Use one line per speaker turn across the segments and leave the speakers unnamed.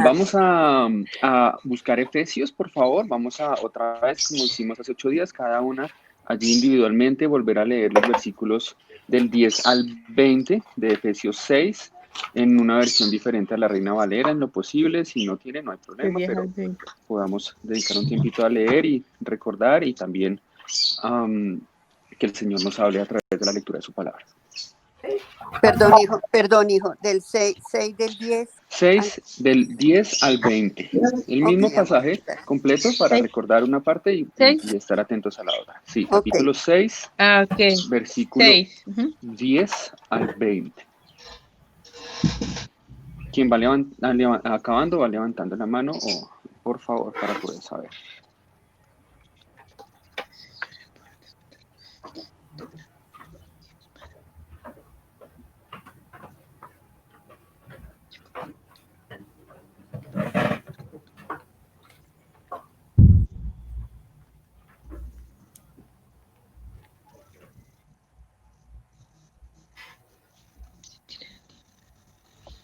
Vamos a buscar Efesios, por favor. Vamos a otra vez, como hicimos hace 8 días, cada una allí individualmente, volver a leer los versículos del 10 al 20 de Efesios 6 en una versión diferente a la Reina Valera, en lo posible. Si no tiene, no hay problema, pero podamos dedicar un tiempito a leer y recordar y también que el Señor nos hable a través de la lectura de su palabra.
Perdón, hijo, del 6 del 10.
6 del 10 al 20. El mismo pasaje completo para recordar una parte y estar atentos a la otra. Sí, capítulo 6, versículo 10 al 20. Quien va acabando va levantando la mano, por favor, para poder saber.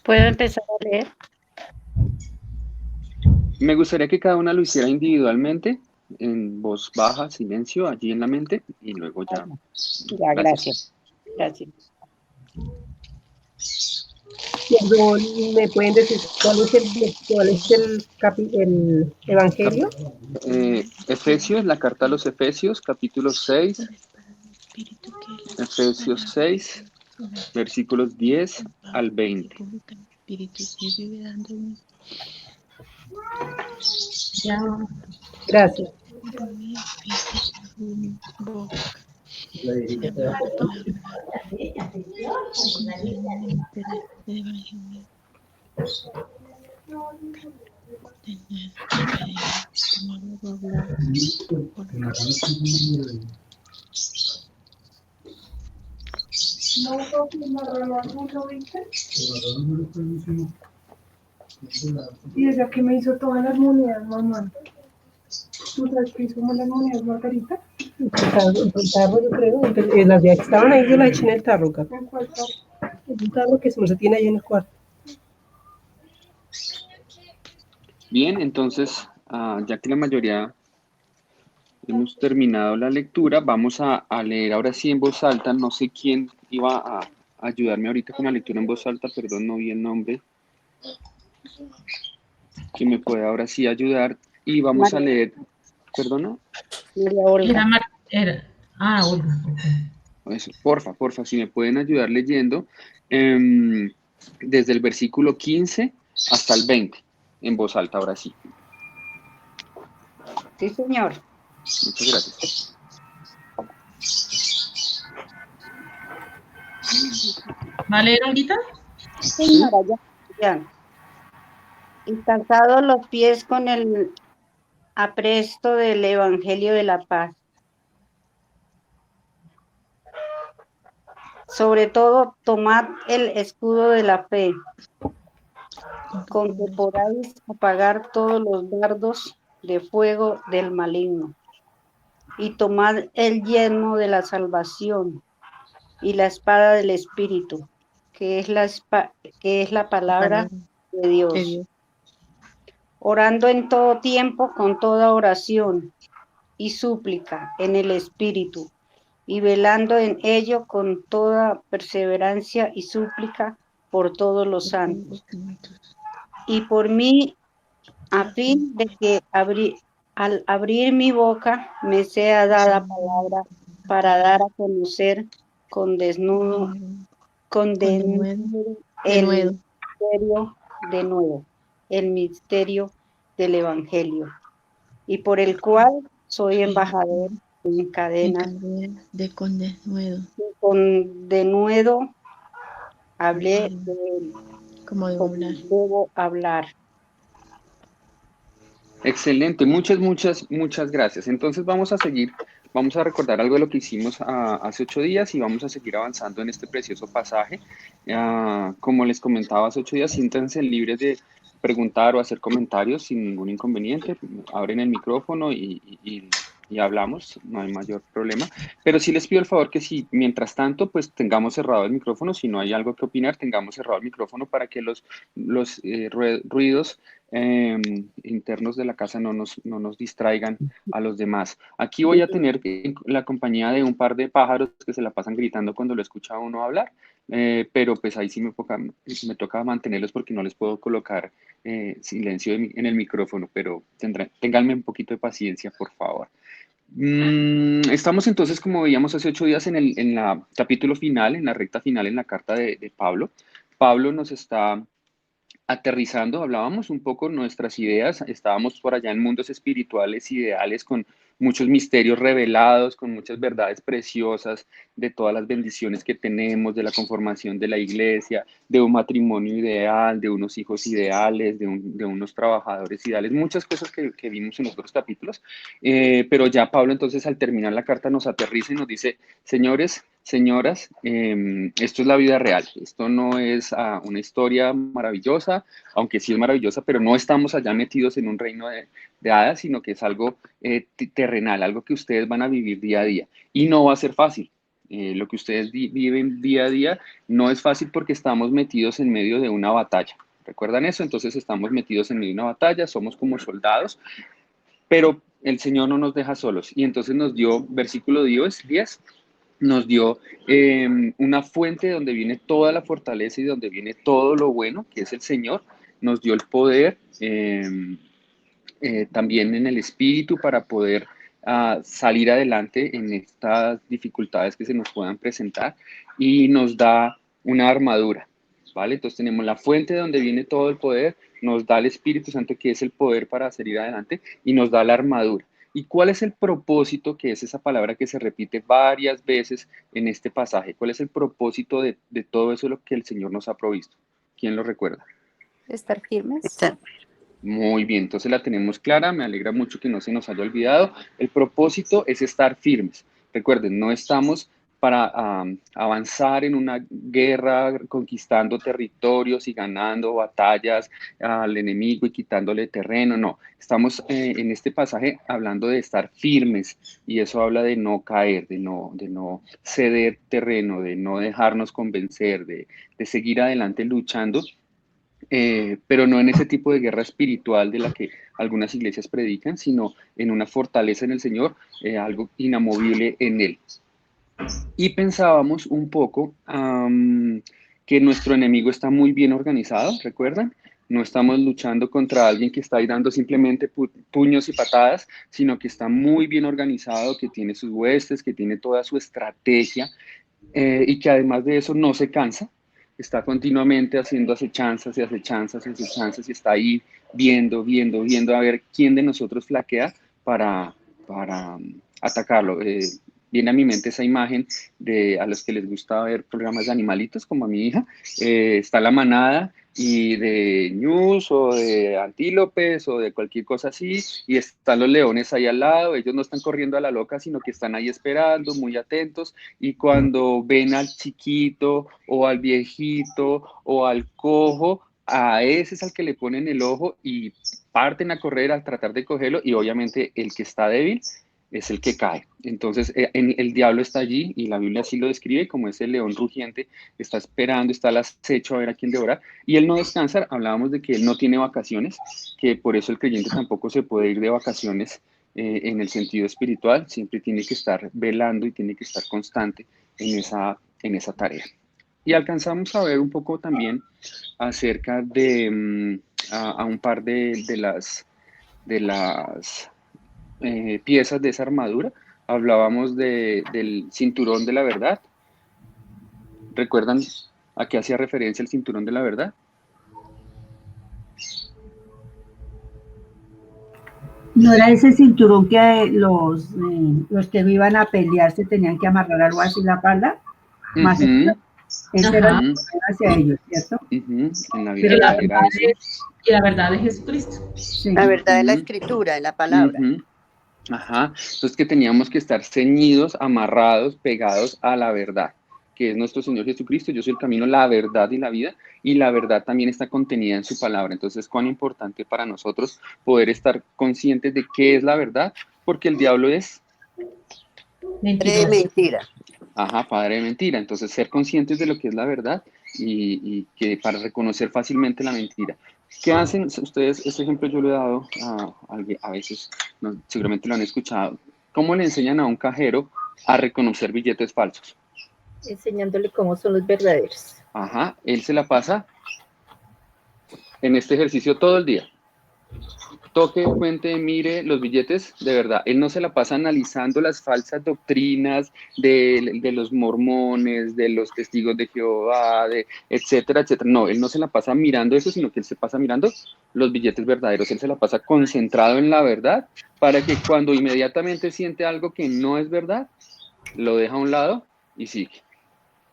¿Puedo empezar a leer?
Me gustaría que cada una lo hiciera individualmente, en voz baja, silencio, allí en la mente, y luego ya.
Ya, gracias.
Perdón, ¿me pueden decir cuál es el evangelio?
Efesios, la carta a los Efesios, capítulo 6, Efesios 6, versículos 10 al 20.
Gracias.
Y ella que me hizo todas las monedas, mamá. ¿Tú sabes qué hizo las monedas, Margarita?
El tarro, yo creo. Las de que estaban ahí, yo las eché en el tarro, Gato.
¿En cuál tarro?
Un tarro que se tiene ahí en el cuarto.
Bien, entonces, ya que la mayoría hemos terminado la lectura, vamos a leer ahora sí en voz alta. No sé quién iba a ayudarme ahorita con la lectura en voz alta, perdón, no vi el nombre. ¿Quién me puede ahora sí ayudar? Y vamos a leer, ¿perdona?
Olga.
Olga.
Eso, porfa, si me pueden ayudar leyendo desde el versículo 15 hasta el 20, en voz alta, ahora sí.
Sí, señor.
Muchas gracias.
¿Va a leer ahorita?
Señora, ya. Y calzados los pies con el apresto del Evangelio de la paz. Sobre todo, tomad el escudo de la fe, con que podáis apagar todos los dardos de fuego del maligno. Y tomad el yelmo de la salvación y la espada del Espíritu, que es la palabra de Dios. Orando en todo tiempo con toda oración y súplica en el Espíritu, y velando en ello con toda perseverancia y súplica por todos los santos. Y por mí, a fin de que al abrir mi boca me sea dada palabra para dar a conocer con denuedo el misterio del Evangelio, y por el cual soy embajador en cadenas
con denuedo.
Con denuedo hablé de él,
como
debo hablar.
Excelente, muchas gracias. Entonces vamos a recordar algo de lo que hicimos hace 8 días y vamos a seguir avanzando en este precioso pasaje. Como les comentaba hace 8 días, siéntanse libres de preguntar o hacer comentarios sin ningún inconveniente. Abren el micrófono y y hablamos, no hay mayor problema, pero sí les pido el favor que si mientras tanto pues tengamos cerrado el micrófono, si no hay algo que opinar, tengamos cerrado el micrófono para que los ruidos internos de la casa no nos distraigan a los demás. Aquí voy a tener la compañía de un par de pájaros que se la pasan gritando cuando lo escucha uno hablar, pero pues ahí sí me toca mantenerlos porque no les puedo colocar silencio en el micrófono, pero ténganme un poquito de paciencia, por favor. Estamos entonces, como veíamos hace 8 días, en la capítulo final, en la recta final, en la carta de Pablo. Pablo nos está aterrizando, hablábamos un poco nuestras ideas, estábamos por allá en mundos espirituales, ideales, con muchos misterios revelados, con muchas verdades preciosas de todas las bendiciones que tenemos, de la conformación de la iglesia, de un matrimonio ideal, de unos hijos ideales, de unos trabajadores ideales, muchas cosas que vimos en los otros capítulos, pero ya Pablo entonces al terminar la carta nos aterriza y nos dice, señores, señoras, esto es la vida real, esto no es una historia maravillosa, aunque sí es maravillosa, pero no estamos allá metidos en un reino de hadas, sino que es algo terrenal, algo que ustedes van a vivir día a día. Y no va a ser fácil. Lo que ustedes viven día a día no es fácil porque estamos metidos en medio de una batalla. ¿Recuerdan eso? Entonces estamos metidos en medio de una batalla, somos como soldados, pero el Señor no nos deja solos. Y entonces nos dio, versículo 10, nos dio una fuente donde viene toda la fortaleza y donde viene todo lo bueno, que es el Señor. Nos dio el poder también en el espíritu para poder salir adelante en estas dificultades que se nos puedan presentar, y nos da una armadura, ¿vale? Entonces tenemos la fuente donde viene todo el poder, nos da el Espíritu Santo, que es el poder para salir adelante, y nos da la armadura. ¿Y cuál es el propósito, que es esa palabra que se repite varias veces en este pasaje? ¿Cuál es el propósito de todo eso lo que el Señor nos ha provisto? ¿Quién lo recuerda?
Estar firmes.
Muy bien, entonces la tenemos clara, me alegra mucho que no se nos haya olvidado. El propósito es estar firmes. Recuerden, no estamos para avanzar en una guerra conquistando territorios y ganando batallas al enemigo y quitándole terreno, no. Estamos en este pasaje hablando de estar firmes, y eso habla de no caer, de no ceder terreno, de no dejarnos convencer, de seguir adelante luchando. Pero no en ese tipo de guerra espiritual de la que algunas iglesias predican, sino en una fortaleza en el Señor, algo inamovible en Él. Y pensábamos un poco que nuestro enemigo está muy bien organizado, ¿recuerdan? No estamos luchando contra alguien que está ahí dando simplemente puños y patadas, sino que está muy bien organizado, que tiene sus huestes, que tiene toda su estrategia, y que además de eso no se cansa. Está continuamente haciendo acechanzas y acechanzas y acechanzas, y está ahí viendo a ver quién de nosotros flaquea para atacarlo. Viene a mi mente esa imagen de a los que les gusta ver programas de animalitos, como a mi hija. Está la manada y de ñus o de antílopes o de cualquier cosa así, y están los leones ahí al lado. Ellos no están corriendo a la loca, sino que están ahí esperando, muy atentos, y cuando ven al chiquito o al viejito o al cojo, a ese es al que le ponen el ojo y parten a correr a tratar de cogerlo, y obviamente el que está débil es el que cae. Entonces el diablo está allí, y la Biblia así lo describe como ese león rugiente, está esperando, está al acecho a ver a quién devorar, y él no descansa. Hablábamos de que él no tiene vacaciones, que por eso el creyente tampoco se puede ir de vacaciones en el sentido espiritual, siempre tiene que estar velando y tiene que estar constante en esa tarea. Y alcanzamos a ver un poco también acerca de a un par de las piezas de esa armadura. Hablábamos del cinturón de la verdad. ¿Recuerdan a qué hacía referencia el cinturón de la verdad?
¿No era ese cinturón que los que iban a pelear se tenían que amarrar algo así en la espalda? Más ese era hacia ellos, ¿cierto?
En la
Pero
vida era eso.
y la verdad de Jesucristo.
Sí.
La verdad de la escritura, de la palabra.
Ajá, entonces que teníamos que estar ceñidos, amarrados, pegados a la verdad. que es nuestro Señor Jesucristo. Yo soy el camino, la verdad y la vida, y la verdad también está contenida en su palabra. Entonces, cuán importante para nosotros poder estar conscientes de qué es la verdad, porque el diablo es
Mentiroso.
Mentira.
padre de mentira. Entonces, ser conscientes de lo que es la verdad y que para reconocer fácilmente la mentira. ¿Qué hacen ustedes? Este ejemplo yo lo he dado a veces, seguramente lo han escuchado. ¿Cómo le enseñan a un cajero a reconocer billetes falsos?
Enseñándole cómo son los verdaderos.
Él se la pasa en este ejercicio todo el día. Toque, cuente, mire los billetes de verdad. Él no se la pasa analizando las falsas doctrinas de los mormones, de los testigos de Jehová, etcétera, etcétera. No, él no se la pasa mirando eso, sino que él se pasa mirando los billetes verdaderos. Él se la pasa concentrado en la verdad para que cuando inmediatamente siente algo que no es verdad, lo deja a un lado y sigue.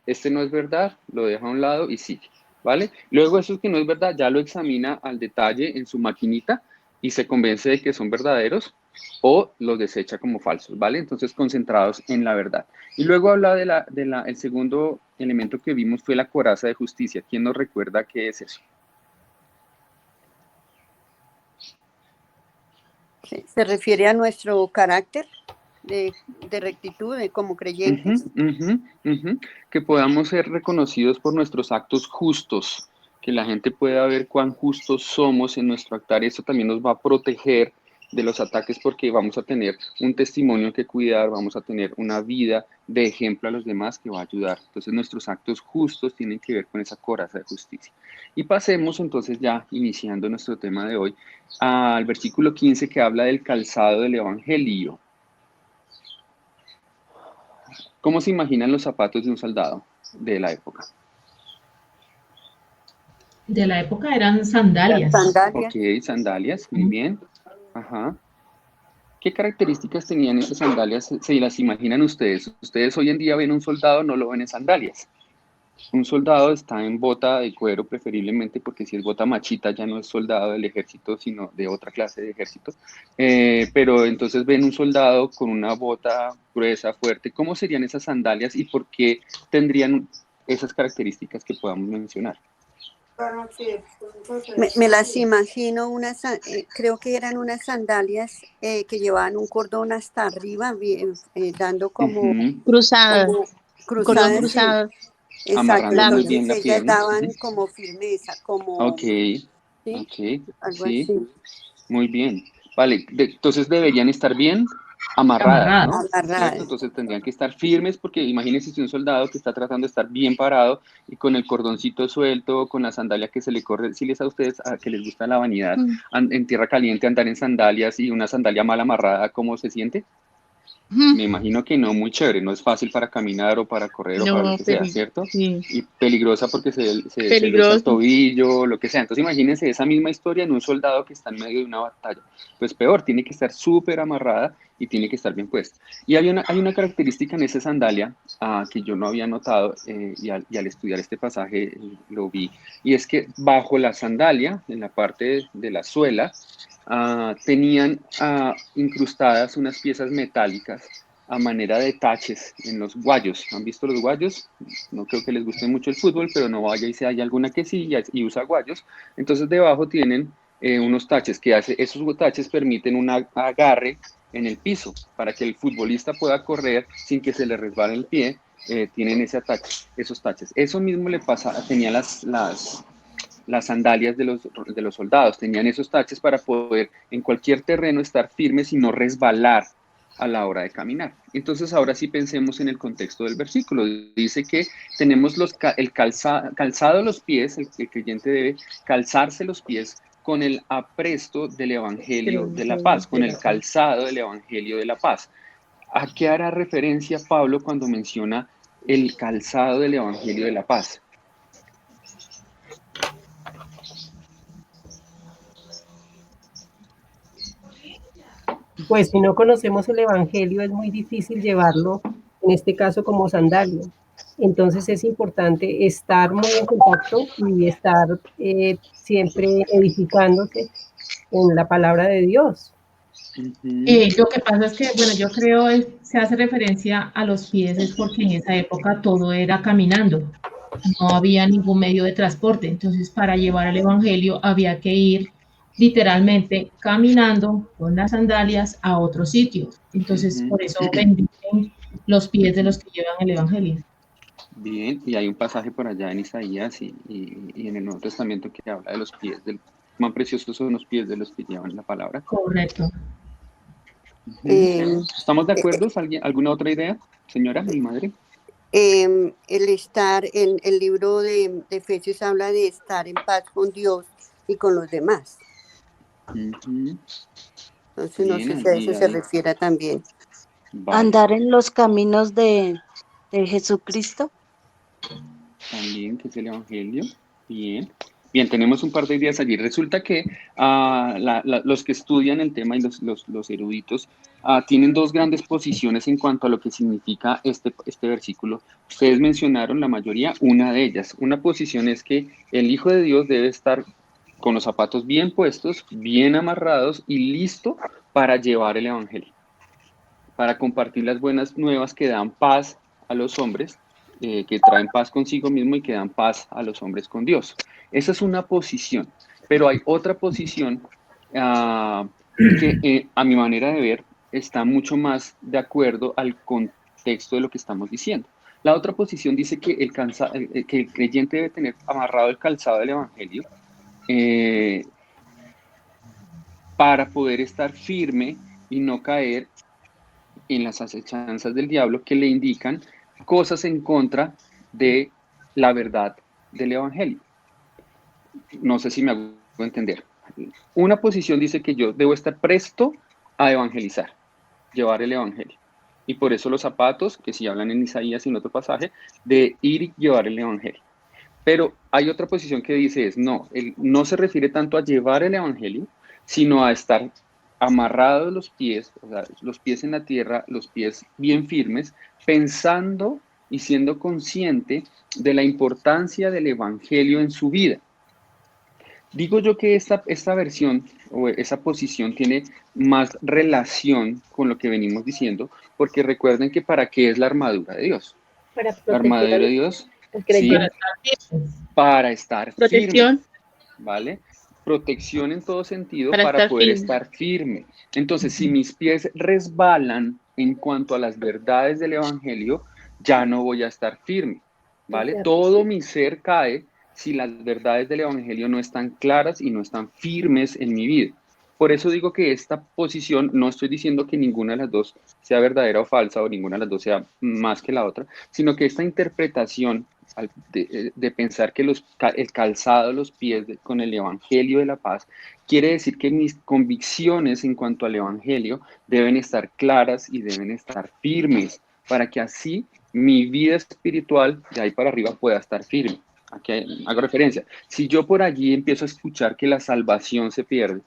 Este no es verdad, lo deja a un lado y sigue, ¿vale? Luego eso que no es verdad ya lo examina al detalle en su maquinita y se convence de que son verdaderos o los desecha como falsos, ¿vale? Entonces, concentrados en la verdad. Y luego habla el segundo elemento que vimos fue la coraza de justicia. ¿Quién nos recuerda qué es eso?
Se refiere a nuestro carácter de rectitud como creyentes.
Que podamos ser reconocidos por nuestros actos justos, que la gente pueda ver cuán justos somos en nuestro actuar. Eso también nos va a proteger de los ataques porque vamos a tener un testimonio que cuidar, vamos a tener una vida de ejemplo a los demás que va a ayudar. Entonces nuestros actos justos tienen que ver con esa coraza de justicia. Y pasemos entonces ya iniciando nuestro tema de hoy al versículo 15 que habla del calzado del evangelio. ¿Cómo se imaginan los zapatos de un soldado de la época?
De la época eran sandalias.
Sandalias.
Ok, sandalias, muy bien. ¿Qué características tenían esas sandalias? ¿Se las imaginan ustedes? Ustedes hoy en día ven un soldado, no lo ven en sandalias. Un soldado está en bota de cuero preferiblemente, porque si es bota machita ya no es soldado del ejército, sino de otra clase de ejército. Pero entonces ven un soldado con una bota gruesa, fuerte. ¿Cómo serían esas sandalias y por qué tendrían esas características que podamos mencionar?
Me las imagino, creo que eran unas sandalias que llevaban un cordón hasta arriba, dando como
Cruzada.
como
Cordón
cruzadas.
cruzado.
Exacto,
Amarrando muy bien
entonces
la
ellas
pierna.
daban como firmeza, como
Ok,
¿sí? Algo
sí,
así.
muy bien. Vale, entonces deberían estar bien amarradas, ¿no?
Amarradas.
¿Cierto? Entonces tendrían que estar firmes porque imagínense si un soldado que está tratando de estar bien parado y con el cordoncito suelto, con la sandalia que se le corre, si les a ustedes que les gusta la vanidad, en tierra caliente andar en sandalias y una sandalia mal amarrada, ¿cómo se siente? Me imagino que no muy chévere, no es fácil para caminar o para correr o para lo que sea, ¿cierto?
Sí.
Y peligrosa porque se le usa el tobillo, lo que sea. Entonces imagínense esa misma historia en un soldado que está en medio de una batalla. Pues peor, tiene que estar súper amarrada y tiene que estar bien puesta. Y hay una característica en esa sandalia que yo no había notado y al estudiar este pasaje lo vi, y es que bajo la sandalia, en la parte de la suela, tenían incrustadas unas piezas metálicas a manera de taches en los guayos. ¿Han visto los guayos? No creo que les guste mucho el fútbol, pero no vaya y si hay alguna que sí y usa guayos. Entonces debajo tienen unos taches esos taches permiten un agarre en el piso para que el futbolista pueda correr sin que se le resbale el pie. Tienen esos taches. Eso mismo le pasa, tenía las sandalias de los soldados, tenían esos taches para poder en cualquier terreno estar firmes y no resbalar a la hora de caminar. Entonces ahora sí pensemos en el contexto del versículo. Dice que tenemos el calzado de los pies, el creyente debe calzarse los pies con el apresto del Evangelio de la paz, con el calzado del Evangelio de la paz. ¿A qué hará referencia Pablo cuando menciona el calzado del Evangelio de la paz?
Pues si no conocemos el Evangelio es muy difícil llevarlo, en este caso como sandalia. Entonces es importante estar muy en contacto y estar siempre edificándose en la palabra de Dios.
Lo que pasa es que, bueno, yo creo se hace referencia a los pies, es porque en esa época todo era caminando, no había ningún medio de transporte, entonces para llevar el evangelio había que ir literalmente caminando con las sandalias a otro sitio, entonces por eso bendicen los pies de los que llevan el evangelio.
Bien, y hay un pasaje por allá en Isaías y en el Nuevo Testamento que habla de los pies, cuán preciosos son los pies de los que llevan la palabra.
Correcto.
¿Estamos de acuerdo? ¿Alguna otra idea, señora, mi madre?
El estar en el libro de Efesios habla de estar en paz con Dios y con los demás. Entonces no sé si a eso se refiere también.
Vale.
Andar en los caminos de Jesucristo.
También, que es el Evangelio. Bien, tenemos un par de ideas allí. Resulta que los que estudian el tema y los eruditos tienen dos grandes posiciones en cuanto a lo que significa este versículo. Ustedes mencionaron la mayoría, una de ellas. Una posición es que el Hijo de Dios debe estar con los zapatos bien puestos, bien amarrados y listo para llevar el Evangelio, para compartir las buenas nuevas que dan paz a los hombres, que traen paz consigo mismo y que dan paz a los hombres con Dios. Esa es una posición, pero hay otra posición que a mi manera de ver está mucho más de acuerdo al contexto de lo que estamos diciendo. La otra posición dice que el creyente debe tener amarrado el calzado del Evangelio para poder estar firme y no caer en las acechanzas del diablo que le indican cosas en contra de la verdad del Evangelio. No sé si me hago entender. Una posición dice que yo debo estar presto a evangelizar, llevar el Evangelio. Y por eso los zapatos, que si hablan en Isaías y en otro pasaje, de ir y llevar el Evangelio. Pero hay otra posición que dice no se refiere tanto a llevar el Evangelio, sino a estar amarrados los pies, o sea, los pies en la tierra, los pies bien firmes, pensando y siendo consciente de la importancia del Evangelio en su vida. Digo yo que esta versión o esa posición tiene más relación con lo que venimos diciendo, porque recuerden que ¿para qué es la armadura de Dios? La armadura de Dios, ¿sí? Para estar firme, ¿vale? Protección en todo sentido para poder estar firme. Entonces, si mis pies resbalan en cuanto a las verdades del Evangelio, ya no voy a estar firme, ¿vale? Todo mi ser cae si las verdades del Evangelio no están claras y no están firmes en mi vida. Por eso digo que esta posición, no estoy diciendo que ninguna de las dos sea verdadera o falsa o ninguna de las dos sea más que la otra, sino que esta interpretación de pensar que el calzado de los pies con el Evangelio de la paz quiere decir que mis convicciones en cuanto al Evangelio deben estar claras y deben estar firmes para que así mi vida espiritual de ahí para arriba pueda estar firme. Aquí hago referencia. Si yo por allí empiezo a escuchar que la salvación se pierde,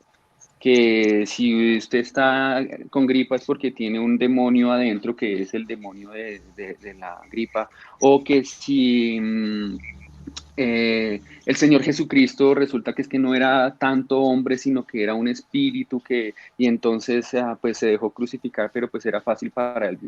que si usted está con gripa es porque tiene un demonio adentro, que es el demonio de la gripa, o que si el Señor Jesucristo resulta que es que no era tanto hombre, sino que era un espíritu y entonces pues se dejó crucificar, pero pues era fácil para él.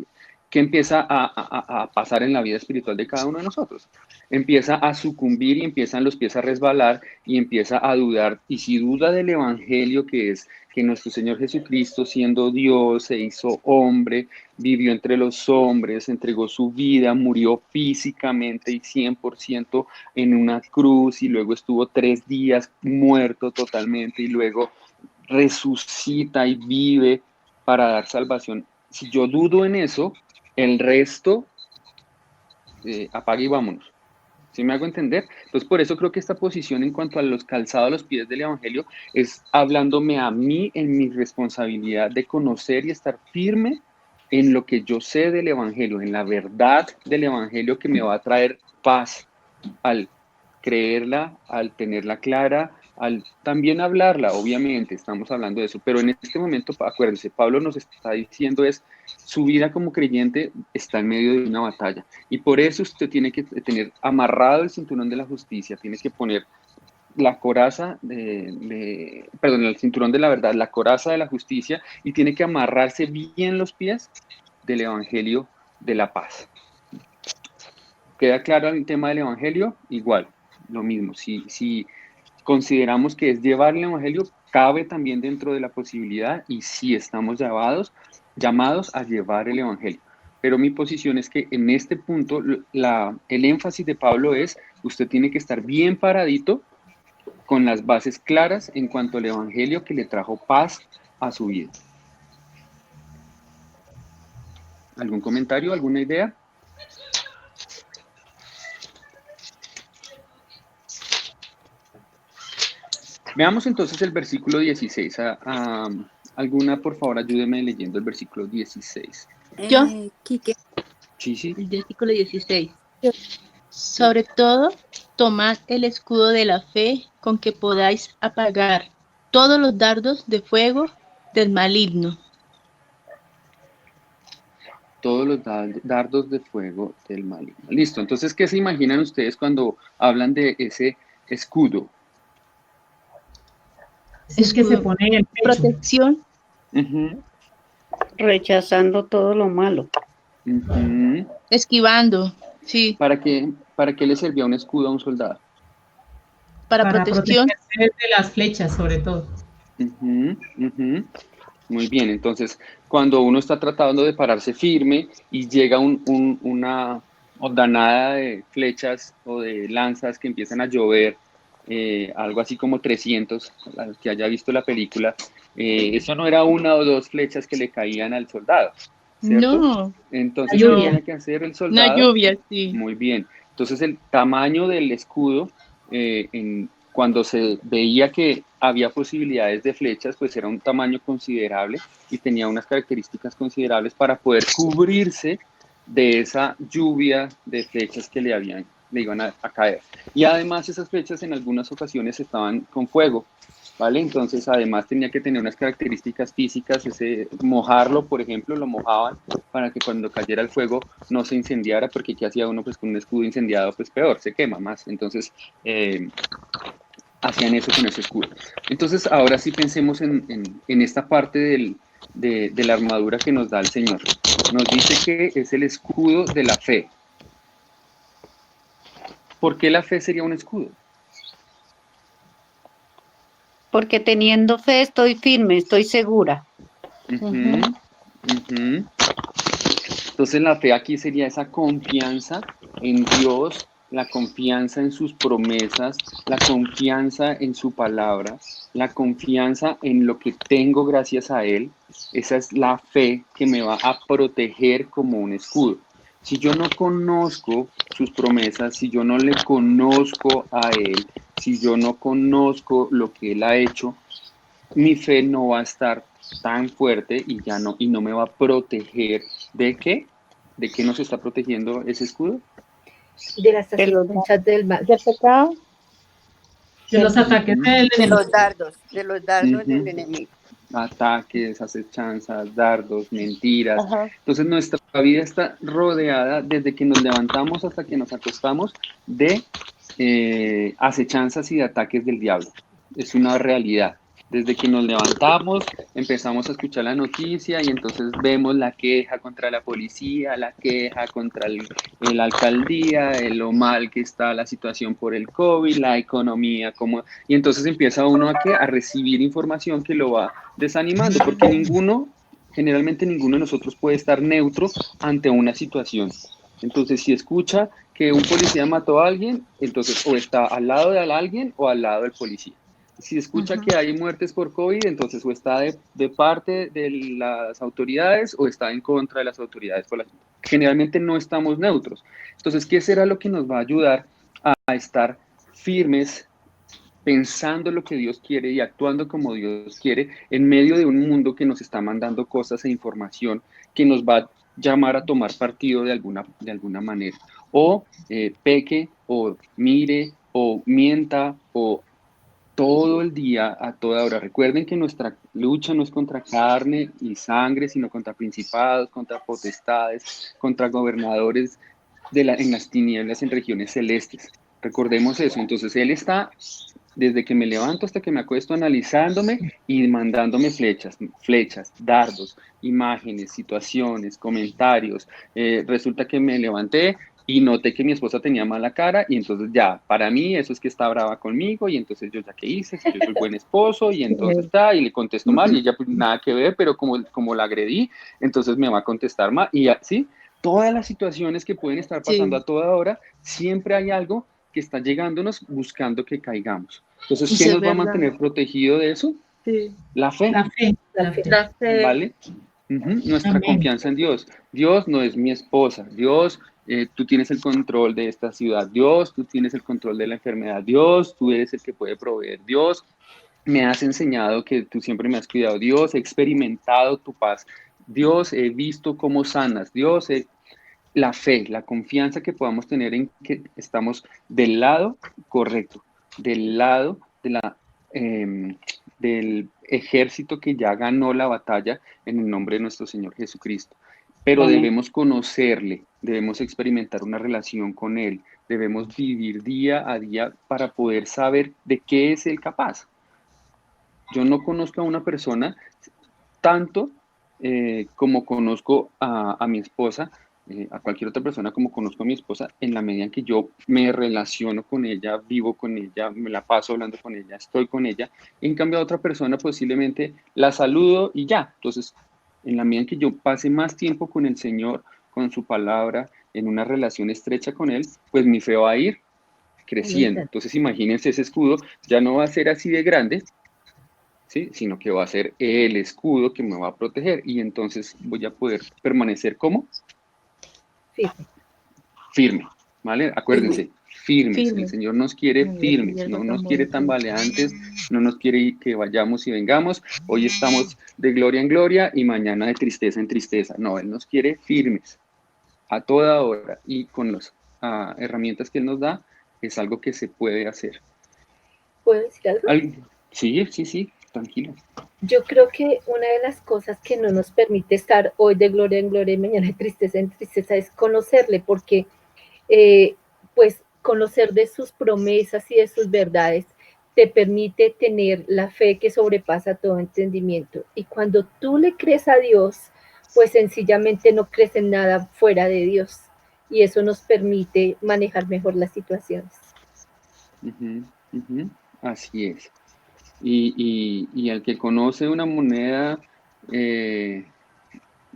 ¿Qué empieza a pasar en la vida espiritual de cada uno de nosotros? Empieza a sucumbir y empiezan los pies a resbalar y empieza a dudar. Y si duda del Evangelio, que es que nuestro Señor Jesucristo, siendo Dios, se hizo hombre, vivió entre los hombres, entregó su vida, murió físicamente y 100% en una cruz y luego estuvo 3 días muerto totalmente y luego resucita y vive para dar salvación. Si yo dudo en eso, el resto apague y vámonos. ¿Sí me hago entender? Entonces, por eso creo que esta posición en cuanto a los calzados a los pies del Evangelio es hablándome a mí en mi responsabilidad de conocer y estar firme en lo que yo sé del Evangelio, en la verdad del Evangelio que me va a traer paz al creerla, al tenerla clara, al también hablarla, obviamente, estamos hablando de eso, pero en este momento, acuérdense, Pablo nos está diciendo su vida como creyente está en medio de una batalla, y por eso usted tiene que tener amarrado el cinturón de la justicia, tiene que poner la coraza perdón, el cinturón de la verdad, la coraza de la justicia, y tiene que amarrarse bien los pies del evangelio de la paz. ¿Queda claro el tema del evangelio? Igual, lo mismo. Si consideramos que es llevar el evangelio, cabe también dentro de la posibilidad, y sí estamos llamados a llevar el evangelio. Pero mi posición es que en este punto el énfasis de Pablo es: usted tiene que estar bien paradito, con las bases claras en cuanto al evangelio que le trajo paz a su vida. ¿Algún comentario? ¿Alguna idea? Veamos entonces el versículo 16. ¿Alguna, por favor, ayúdeme leyendo el versículo 16?
Yo,
Quique,
Sí.
el versículo 16. Sobre todo, tomad el escudo de la fe con que podáis apagar todos los dardos de fuego del maligno.
Todos los dardos de fuego del maligno. Listo. Entonces, ¿qué se imaginan ustedes cuando hablan de ese escudo?
Es que se pone en el pecho.
Protección.
Rechazando todo lo malo.
Esquivando, sí.
¿Para qué le servía un escudo a un soldado?
Para protección.
Protegerse de las flechas, sobre todo.
Muy bien, entonces cuando uno está tratando de pararse firme y llega una hordanada de flechas o de lanzas que empiezan a llover, algo así como 300, al que haya visto la película, eso no era una o dos flechas que le caían al soldado, ¿cierto?
No.
Entonces, ¿qué tenía que hacer el soldado?
Una lluvia, sí.
Muy bien. Entonces, el tamaño del escudo, cuando se veía que había posibilidades de flechas, pues era un tamaño considerable y tenía unas características considerables para poder cubrirse de esa lluvia de flechas que le iban a caer. Y además esas flechas en algunas ocasiones estaban con fuego, ¿vale? Entonces además tenía que tener unas características físicas, mojarlo, por ejemplo, lo mojaban para que cuando cayera el fuego no se incendiara, porque ¿qué hacía uno? Pues con un escudo incendiado, pues peor, se quema más. Entonces hacían eso con ese escudo. Entonces ahora sí pensemos en esta parte de la armadura que nos da el Señor. Nos dice que es el escudo de la fe. ¿Por qué la fe sería un escudo?
Porque teniendo fe estoy firme, estoy segura.
Entonces la fe aquí sería esa confianza en Dios, la confianza en sus promesas, la confianza en su palabra, la confianza en lo que tengo gracias a Él. Esa es la fe que me va a proteger como un escudo. Si yo no conozco sus promesas, si yo no le conozco a Él, si yo no conozco lo que Él ha hecho, mi fe no va a estar tan fuerte y no me va a proteger. ¿De qué? ¿De qué nos está protegiendo ese escudo?
De las acechanzas del mal.
¿Del pecado?
De los ataques del
de los dardos del enemigo.
Ataques, acechanzas, dardos, mentiras.
Ajá.
Entonces nuestra vida está rodeada desde que nos levantamos hasta que nos acostamos de acechanzas y de ataques del diablo. Es una realidad. Desde que nos levantamos, empezamos a escuchar la noticia y entonces vemos la queja contra la policía, la queja contra la alcaldía, lo mal que está la situación por el COVID, la economía, y entonces empieza uno a recibir información que lo va desanimando, porque generalmente ninguno de nosotros puede estar neutro ante una situación. Entonces, si escucha que un policía mató a alguien, entonces o está al lado de alguien o al lado del policía. Si escucha que hay muertes por COVID, entonces o está de parte de las autoridades o está en contra de las autoridades. Generalmente no estamos neutros. Entonces, ¿qué será lo que nos va a ayudar a estar firmes, pensando lo que Dios quiere y actuando como Dios quiere en medio de un mundo que nos está mandando cosas e información que nos va a llamar a tomar partido de alguna manera? O peque, o mire, o mienta, o todo el día, a toda hora. Recuerden que nuestra lucha no es contra carne y sangre, sino contra principados, contra potestades, contra gobernadores en las tinieblas en regiones celestes. Recordemos eso. Entonces, Él está desde que me levanto hasta que me acuesto analizándome y mandándome flechas, dardos, imágenes, situaciones, comentarios. Resulta que me levanté y noté que mi esposa tenía mala cara y entonces ya, para mí eso es que está brava conmigo y entonces yo ya qué hice, si yo soy buen esposo y entonces está y le contesto mal y ella pues nada que ver, pero como la agredí, entonces me va a contestar mal y así, todas las situaciones que pueden estar pasando
Sí.
a toda hora, siempre hay algo que está llegándonos buscando que caigamos. Entonces, ¿qué
Eso es
nos va a
verdad.
mantener protegido de eso?
Sí.
La fe,
La fe, la fe.
La fe.
¿vale? Nuestra
Amén.
confianza en Dios. Dios no es mi esposa. Dios, tú tienes el control de esta ciudad. Dios, tú tienes el control de la enfermedad. Dios, tú eres el que puede proveer. Dios, me has enseñado que tú siempre me has cuidado. Dios, he experimentado tu paz. Dios, he visto cómo sanas. Dios, la fe, la confianza que podamos tener en que estamos del lado correcto, del lado de del ejército que ya ganó la batalla en el nombre de nuestro Señor Jesucristo. Pero
Amén.
debemos conocerle, debemos experimentar una relación con Él, debemos vivir día a día para poder saber de qué es Él capaz. Yo no conozco a una persona tanto como conozco a mi esposa, a cualquier otra persona como conozco a mi esposa, en la medida en que yo me relaciono con ella, vivo con ella, me la paso hablando con ella, estoy con ella. En cambio, a otra persona posiblemente la saludo y ya. Entonces, en la medida en que yo pase más tiempo con el Señor, con su palabra, en una relación estrecha con Él, pues mi fe va a ir creciendo. Entonces, imagínense ese escudo, ya no va a ser así de grande, ¿sí? Sino que va a ser el escudo que me va a proteger y entonces voy a poder permanecer como firme, ¿vale? Acuérdense, firmes.
Firme.
El Señor nos quiere
Ay,
firmes,
hierro
no
tan
nos quiere
bonito.
tambaleantes, no nos quiere que vayamos y vengamos. Hoy estamos de gloria en gloria y mañana de tristeza en tristeza. No, Él nos quiere firmes a toda hora y con las herramientas que Él nos da es algo que se puede hacer.
¿Puedo decir algo?
Sí, tranquilo.
Yo creo que una de las cosas que no nos permite estar hoy de gloria en gloria y mañana de tristeza en tristeza es conocerle, porque pues conocer de sus promesas y de sus verdades te permite tener la fe que sobrepasa todo entendimiento. Y cuando tú le crees a Dios, pues sencillamente no crees en nada fuera de Dios. Y eso nos permite manejar mejor las situaciones.
Así es. Y el que conoce una moneda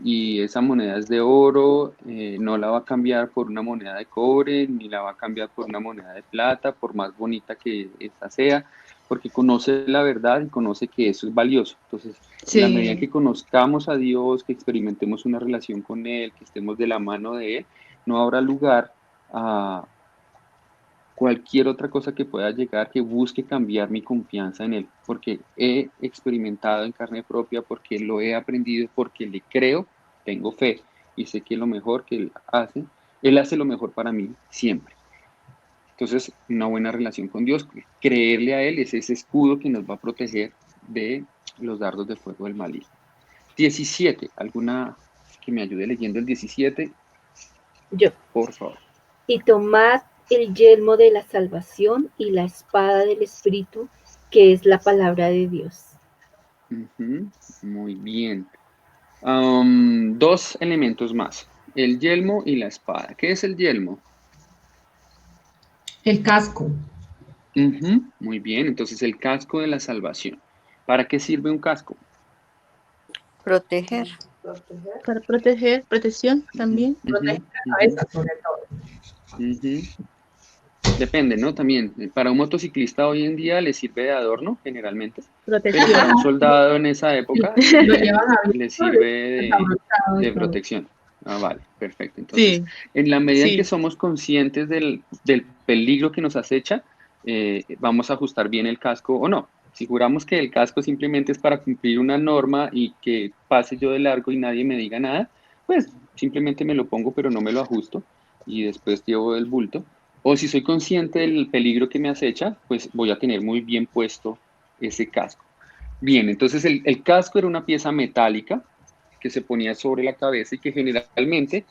y esa moneda es de oro, no la va a cambiar por una moneda de cobre, ni la va a cambiar por una moneda de plata, por más bonita que esta sea, porque conoce la verdad y conoce que eso es valioso. Entonces, en la medida que conozcamos a Dios, que experimentemos una relación con Él, que estemos de la mano de Él, no habrá lugar a cualquier otra cosa que pueda llegar que busque cambiar mi confianza en Él, porque he experimentado en carne propia, porque lo he aprendido, porque le creo, tengo fe y sé que lo mejor que Él hace lo mejor para mí siempre. Entonces, una buena relación con Dios, creerle a Él es ese escudo que nos va a proteger de los dardos de fuego del maligno. 17, ¿alguna que me ayude leyendo el 17?
Yo.
Por favor.
Y tomad el yelmo de la salvación y la espada del Espíritu, que es la palabra de Dios.
Muy bien. 2 elementos más, el yelmo y la espada. ¿Qué es el yelmo?
El casco.
Muy bien, entonces el casco de la salvación. ¿Para qué sirve un casco?
Proteger.
Para proteger, protección también.
Proteger la cabeza sobre todo.
Depende, ¿no? También, para un motociclista hoy en día le sirve de adorno, generalmente.
Protección.
Pero para un soldado en esa época
Lo llevan a
le sirve de protección. Vale, perfecto. Entonces, en la medida en que somos conscientes del peligro que nos acecha, vamos a ajustar bien el casco o no. Si juramos que el casco simplemente es para cumplir una norma y que pase yo de largo y nadie me diga nada, pues simplemente me lo pongo pero no me lo ajusto y después llevo el bulto. O si soy consciente del peligro que me acecha, pues voy a tener muy bien puesto ese casco. Bien, entonces el casco era una pieza metálica que se ponía sobre la cabeza y que generalmente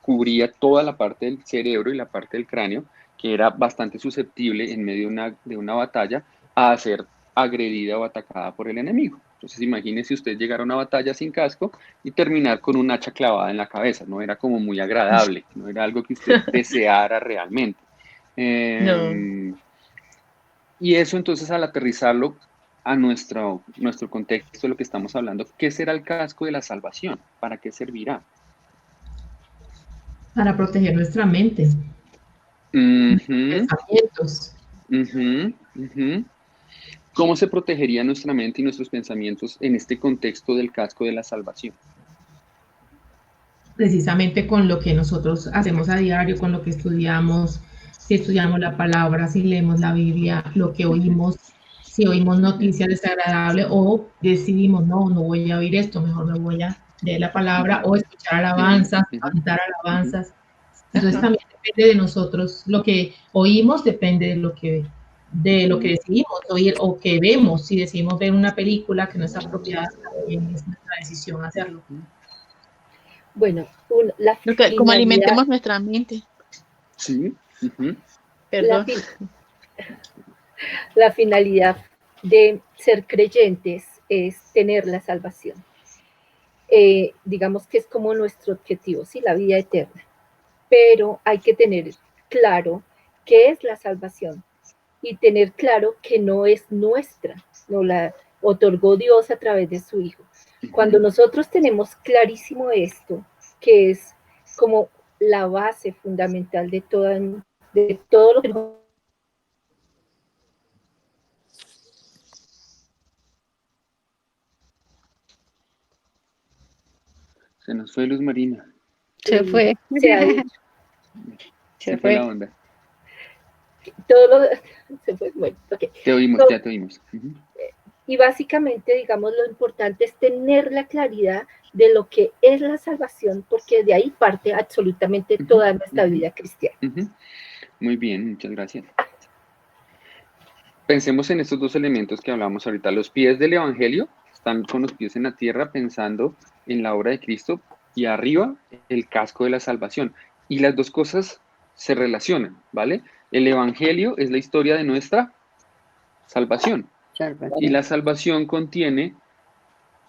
cubría toda la parte del cerebro y la parte del cráneo que era bastante susceptible en medio de una batalla a ser agredida o atacada por el enemigo. Entonces imagínese usted llegar a una batalla sin casco y terminar con un hacha clavada en la cabeza. No era como muy agradable, no era algo que usted deseara realmente.
No.
Y eso entonces al aterrizarlo a nuestro contexto de lo que estamos hablando, ¿qué será el casco de la salvación? ¿Para qué servirá?
Para proteger nuestra mente,
Ujú,
pensamientos.
ujú, ujú. ¿Cómo se protegería nuestra mente y nuestros pensamientos en este contexto del casco de la salvación?
Precisamente con lo que nosotros hacemos a diario, con lo que estudiamos, si estudiamos la palabra, si leemos la Biblia, lo que oímos, si oímos noticias desagradables o decidimos, no voy a oír esto, mejor me voy a leer la palabra o escuchar alabanzas, cantar alabanzas. Entonces
Ajá.
también depende de nosotros, lo que oímos depende de lo que decidimos oír o que vemos. Si decidimos ver una película que no está apropiada, también es nuestra decisión hacerlo.
Bueno,
Como alimentemos nuestra mente.
Sí. Ujú.
Perdón.
La finalidad de ser creyentes es tener la salvación. Digamos que es como nuestro objetivo, sí, la vida eterna. Pero hay que tener claro qué es la salvación y tener claro que no es nuestra, no la otorgó Dios a través de su Hijo. Cuando nosotros tenemos clarísimo esto, que es como la base fundamental de todo lo que
Se nos fue Luz Marina.
Se fue.
se ha dicho,
Se fue la onda.
todo lo, se fue, bueno, okay.
Te oímos, ya te oímos. Ujú.
Y básicamente, digamos, lo importante es tener la claridad de lo que es la salvación, porque de ahí parte absolutamente toda nuestra vida cristiana.
Muy bien, muchas gracias. Pensemos en estos dos elementos que hablamos ahorita. Los pies del Evangelio están con los pies en la tierra pensando en la obra de Cristo y arriba el casco de la salvación. Y las dos cosas se relacionan, ¿vale? El Evangelio es la historia de nuestra salvación. Y la salvación contiene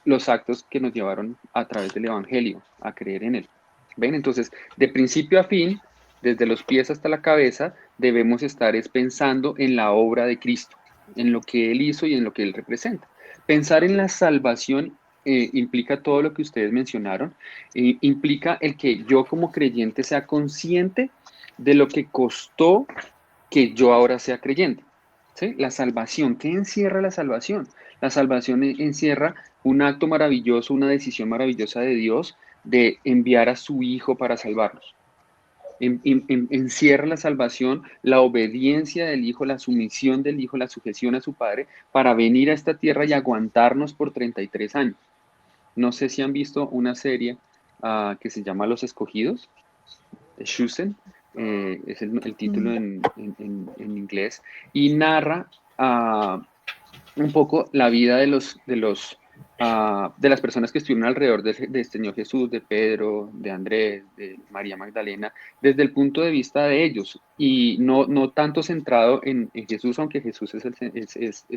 los actos que nos llevaron a través del Evangelio a creer en él. ¿Ven? Entonces, de principio a fin, desde los pies hasta la cabeza, debemos estar pensando en la obra de Cristo, en lo que Él hizo y en lo que Él representa. Pensar en la salvación implica todo lo que ustedes mencionaron, implica el que yo como creyente sea consciente de lo que costó que yo ahora sea creyente. ¿Sí? La salvación, ¿qué encierra la salvación? La salvación encierra un acto maravilloso, una decisión maravillosa de Dios de enviar a su Hijo para salvarnos. Encierra la salvación, la obediencia del Hijo, la sumisión del Hijo, la sujeción a su Padre para venir a esta tierra y aguantarnos por 33 años. No sé si han visto una serie que se llama Los Escogidos, The Chosen, es el título en inglés, y narra un poco la vida de las personas que estuvieron alrededor del Señor Jesús, de Pedro, de Andrés, de María Magdalena, desde el punto de vista de ellos, y no tanto centrado en Jesús, aunque Jesús es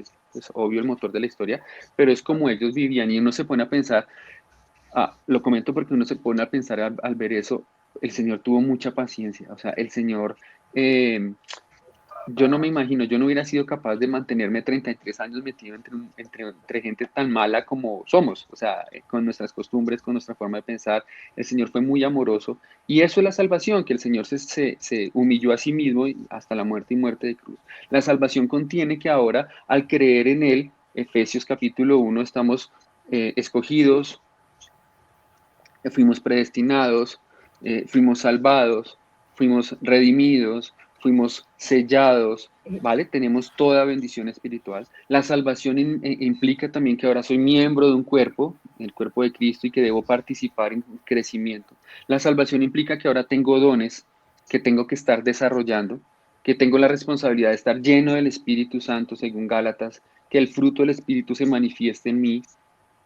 obvio el motor de la historia, pero es como ellos vivían, y uno se pone a pensar, lo comento porque uno se pone a pensar al ver eso, el Señor tuvo mucha paciencia, o sea, el Señor, yo no me imagino, yo no hubiera sido capaz de mantenerme 33 años metido entre gente tan mala como somos, o sea, con nuestras costumbres, con nuestra forma de pensar. El Señor fue muy amoroso y eso es la salvación, que el Señor se humilló a sí mismo hasta la muerte y muerte de cruz. La salvación contiene que ahora, al creer en Él, Efesios capítulo 1, estamos escogidos, fuimos predestinados, fuimos salvados, fuimos redimidos, fuimos sellados, ¿vale? Tenemos toda bendición espiritual. La salvación implica también que ahora soy miembro de un cuerpo, el cuerpo de Cristo, y que debo participar en crecimiento. La salvación implica que ahora tengo dones que tengo que estar desarrollando, que tengo la responsabilidad de estar lleno del Espíritu Santo, según Gálatas, que el fruto del Espíritu se manifieste en mí,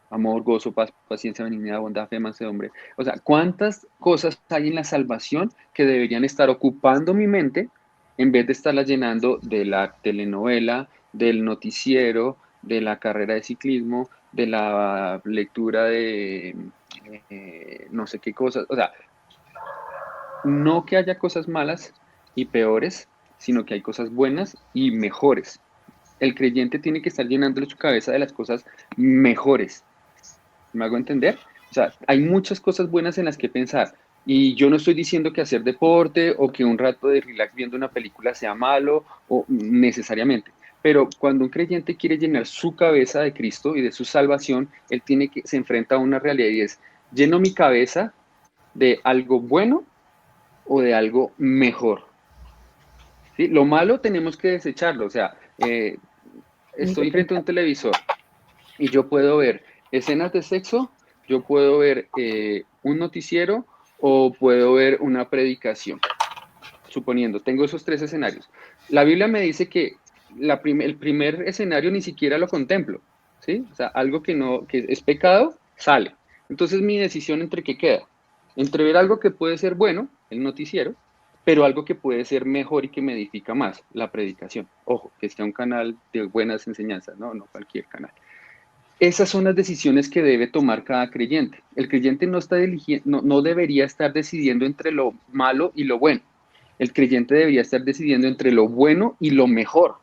amor, gozo, paz, paciencia, benignidad, bondad, fe, mansedumbre. O sea, ¿cuántas cosas hay en la salvación que deberían estar ocupando mi mente en vez de estarla llenando de la telenovela, del noticiero, de la carrera de ciclismo, de la lectura de no sé qué cosas. O sea, no que haya cosas malas y peores, sino que hay cosas buenas y mejores. El creyente tiene que estar llenándole su cabeza de las cosas mejores. ¿Me hago entender? O sea, hay muchas cosas buenas en las que pensar. Y yo no estoy diciendo que hacer deporte o que un rato de relax viendo una película sea malo o necesariamente. Pero cuando un creyente quiere llenar su cabeza de Cristo y de su salvación, él se enfrenta a una realidad y es, lleno mi cabeza de algo bueno o de algo mejor. ¿Sí? Lo malo tenemos que desecharlo. O sea, estoy frente a un televisor y yo puedo ver escenas de sexo, yo puedo ver un noticiero o puedo ver una predicación. Suponiendo, tengo esos tres escenarios. La Biblia me dice que el primer escenario ni siquiera lo contemplo, ¿sí? O sea, algo que es pecado, sale. Entonces mi decisión entre qué queda, entre ver algo que puede ser bueno, el noticiero, pero algo que puede ser mejor y que me edifica más, la predicación. Ojo, que sea un canal de buenas enseñanzas, no cualquier canal. Esas son las decisiones que debe tomar cada creyente. El creyente no debería estar decidiendo entre lo malo y lo bueno. El creyente debería estar decidiendo entre lo bueno y lo mejor,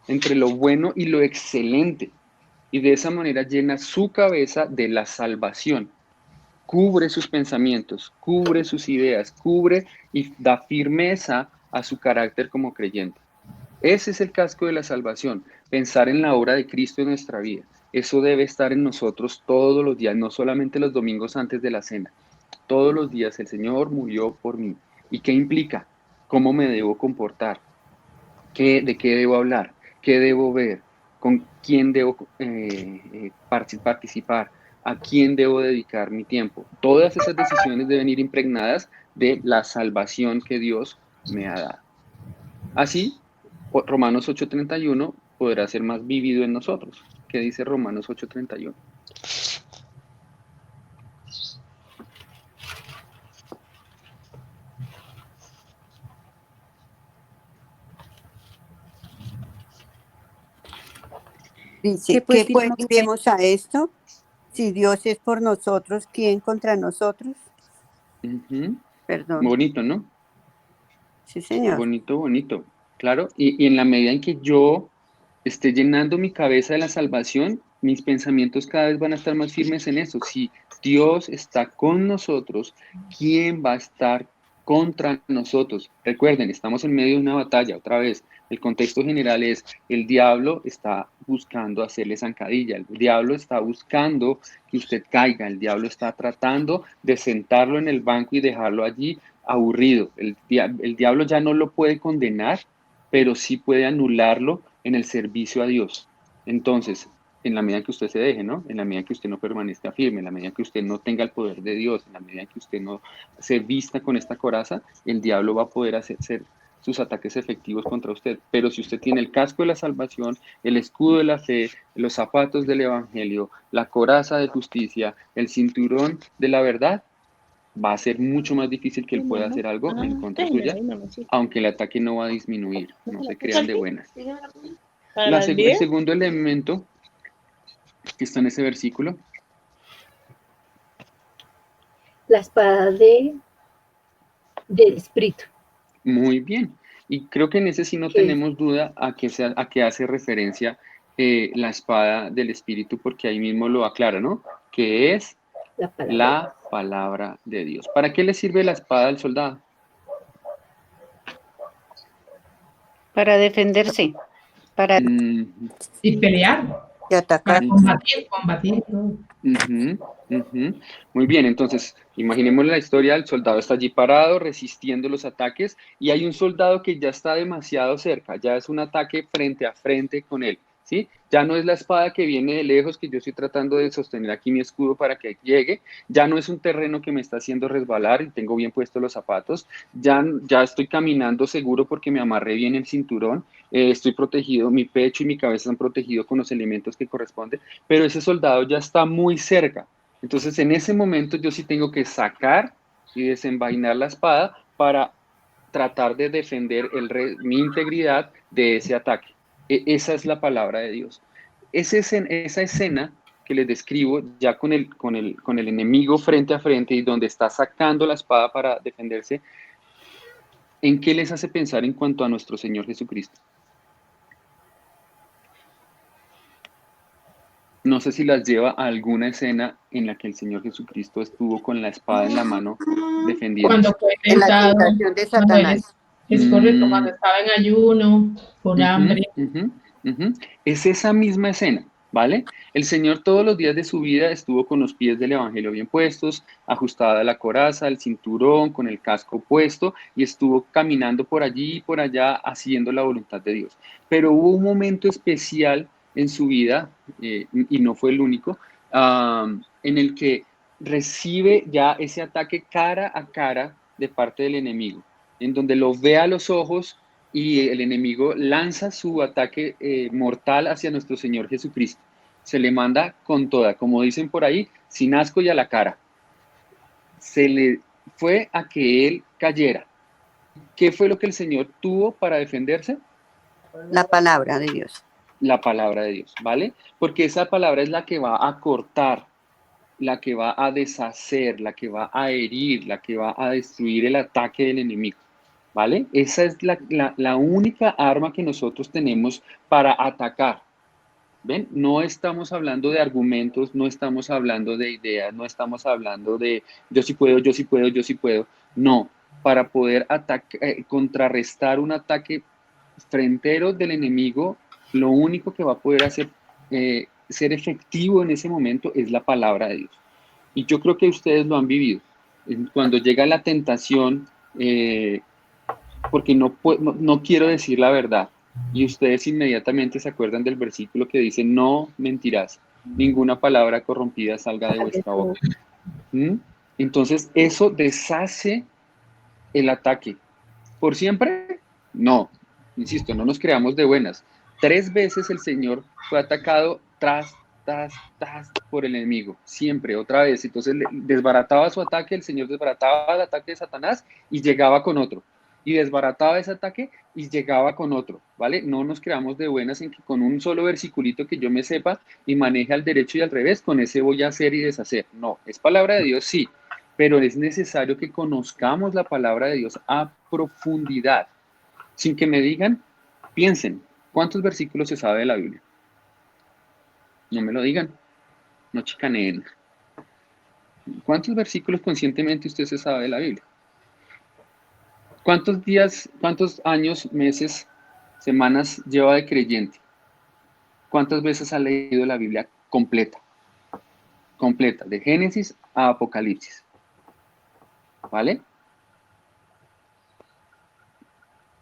entre lo bueno y lo excelente. Y de esa manera llena su cabeza de la salvación. Cubre sus pensamientos, cubre sus ideas, cubre y da firmeza a su carácter como creyente. Ese es el casco de la salvación, pensar en la obra de Cristo en nuestra vida. Eso debe estar en nosotros todos los días, no solamente los domingos antes de la cena. Todos los días el Señor murió por mí. ¿Y qué implica? ¿Cómo me debo comportar? ¿De qué debo hablar? ¿Qué debo ver? ¿Con quién debo participar? ¿A quién debo dedicar mi tiempo? Todas esas decisiones deben ir impregnadas de la salvación que Dios me ha dado. Así, Romanos 8:31 podrá ser más vivido en nosotros. ¿Qué dice Romanos 8:31?
Dice,
pues
¿qué pues
diremos que
diremos a esto? Si Dios es por nosotros, ¿quién contra nosotros? Perdón.
Bonito, ¿no?
Sí, señor.
Bonito, bonito. Claro, y en la medida en que yo esté llenando mi cabeza de la salvación, mis pensamientos cada vez van a estar más firmes en eso. Si Dios está con nosotros, ¿quién va a estar contra nosotros? Recuerden, estamos en medio de una batalla, otra vez. El contexto general es, el diablo está buscando hacerle zancadilla, el diablo está buscando que usted caiga, el diablo está tratando de sentarlo en el banco y dejarlo allí aburrido. El diablo ya no lo puede condenar, pero sí puede anularlo en el servicio a Dios. Entonces, en la medida que usted se deje, ¿no? En la medida que usted no permanezca firme, en la medida que usted no tenga el poder de Dios, en la medida que usted no se vista con esta coraza, el diablo va a poder hacer sus ataques efectivos contra usted. Pero si usted tiene el casco de la salvación, el escudo de la fe, los zapatos del evangelio, la coraza de justicia, el cinturón de la verdad, va a ser mucho más difícil que él pueda hacer algo en contra suya, aunque el ataque no va a disminuir, no se crean de buenas. El segundo elemento que está en ese versículo.
La espada del espíritu.
Muy bien. Y creo que en ese sí no tenemos duda a qué hace referencia la espada del espíritu, porque ahí mismo lo aclara, ¿no? Que es la palabra de Dios. ¿Para qué le sirve la espada al soldado?
para defenderse, para
Y pelear.
Y atacar.
Para combatir.
Muy bien, entonces imaginemos la historia, el soldado está allí parado resistiendo los ataques y hay un soldado que ya está demasiado cerca, ya es un ataque frente a frente con él, ¿sí? Ya no es la espada que viene de lejos que yo estoy tratando de sostener aquí mi escudo para que llegue, ya no es un terreno que me está haciendo resbalar y tengo bien puestos los zapatos, ya estoy caminando seguro porque me amarré bien el cinturón, estoy protegido, mi pecho y mi cabeza están protegidos con los elementos que corresponden, pero ese soldado ya está muy cerca. Entonces, en ese momento yo sí tengo que sacar y desenvainar la espada para tratar de defender mi integridad de ese ataque. Esa es la palabra de Dios. Esa escena que les describo ya con el enemigo frente a frente y donde está sacando la espada para defenderse, ¿en qué les hace pensar en cuanto a nuestro Señor Jesucristo? No sé si las lleva a alguna escena en la que el Señor Jesucristo estuvo con la espada en la mano defendiéndose.
Cuando fue
En la
tentado,
tentación de
cuando él
Satanás.
es correcto, cuando estaba en ayuno, con hambre.
Es esa misma escena, ¿vale? El Señor todos los días de su vida estuvo con los pies del Evangelio bien puestos, ajustada la coraza, el cinturón, con el casco puesto, y estuvo caminando por allí y por allá haciendo la voluntad de Dios. Pero hubo un momento especial en su vida, y no fue el único, en el que recibe ya ese ataque cara a cara de parte del enemigo, en donde lo ve a los ojos y el enemigo lanza su ataque mortal hacia nuestro Señor Jesucristo. Se le manda con toda, como dicen por ahí, sin asco y a la cara. Se le fue a que él cayera. ¿Qué fue lo que el Señor tuvo para defenderse?
La palabra de Dios.
La palabra de Dios, ¿vale? Porque esa palabra es la que va a cortar, la que va a deshacer, la que va a herir, la que va a destruir el ataque del enemigo, ¿vale? Esa es la única arma que nosotros tenemos para atacar. ¿Ven? No estamos hablando de argumentos, no estamos hablando de ideas, no estamos hablando de yo sí puedo, yo sí puedo, yo sí puedo. No, para poder contrarrestar un ataque frentero del enemigo, lo único que va a poder hacer ser efectivo en ese momento es la palabra de Dios. Y yo creo que ustedes lo han vivido. Cuando llega la tentación, porque no quiero decir la verdad, y ustedes inmediatamente se acuerdan del versículo que dice, no mentirás, ninguna palabra corrompida salga de vuestra boca. Entonces, eso deshace el ataque. ¿Por siempre? No, insisto, no nos creamos de buenas. 3 veces el Señor fue atacado tras por el enemigo, siempre, otra vez. Entonces desbarataba su ataque, el Señor desbarataba el ataque de Satanás y llegaba con otro. Y desbarataba ese ataque y llegaba con otro, ¿vale? No nos creamos de buenas en que con un solo versiculito que yo me sepa y maneje al derecho y al revés, con ese voy a hacer y deshacer. No, es palabra de Dios, sí, pero es necesario que conozcamos la palabra de Dios a profundidad. Sin que me digan, piensen, ¿cuántos versículos se sabe de la Biblia? No me lo digan, no chicaneen. ¿Cuántos versículos conscientemente usted se sabe de la Biblia? ¿Cuántos días, cuántos años, meses, semanas lleva de creyente? ¿Cuántas veces ha leído la Biblia completa? Completa, de Génesis a Apocalipsis. ¿Vale?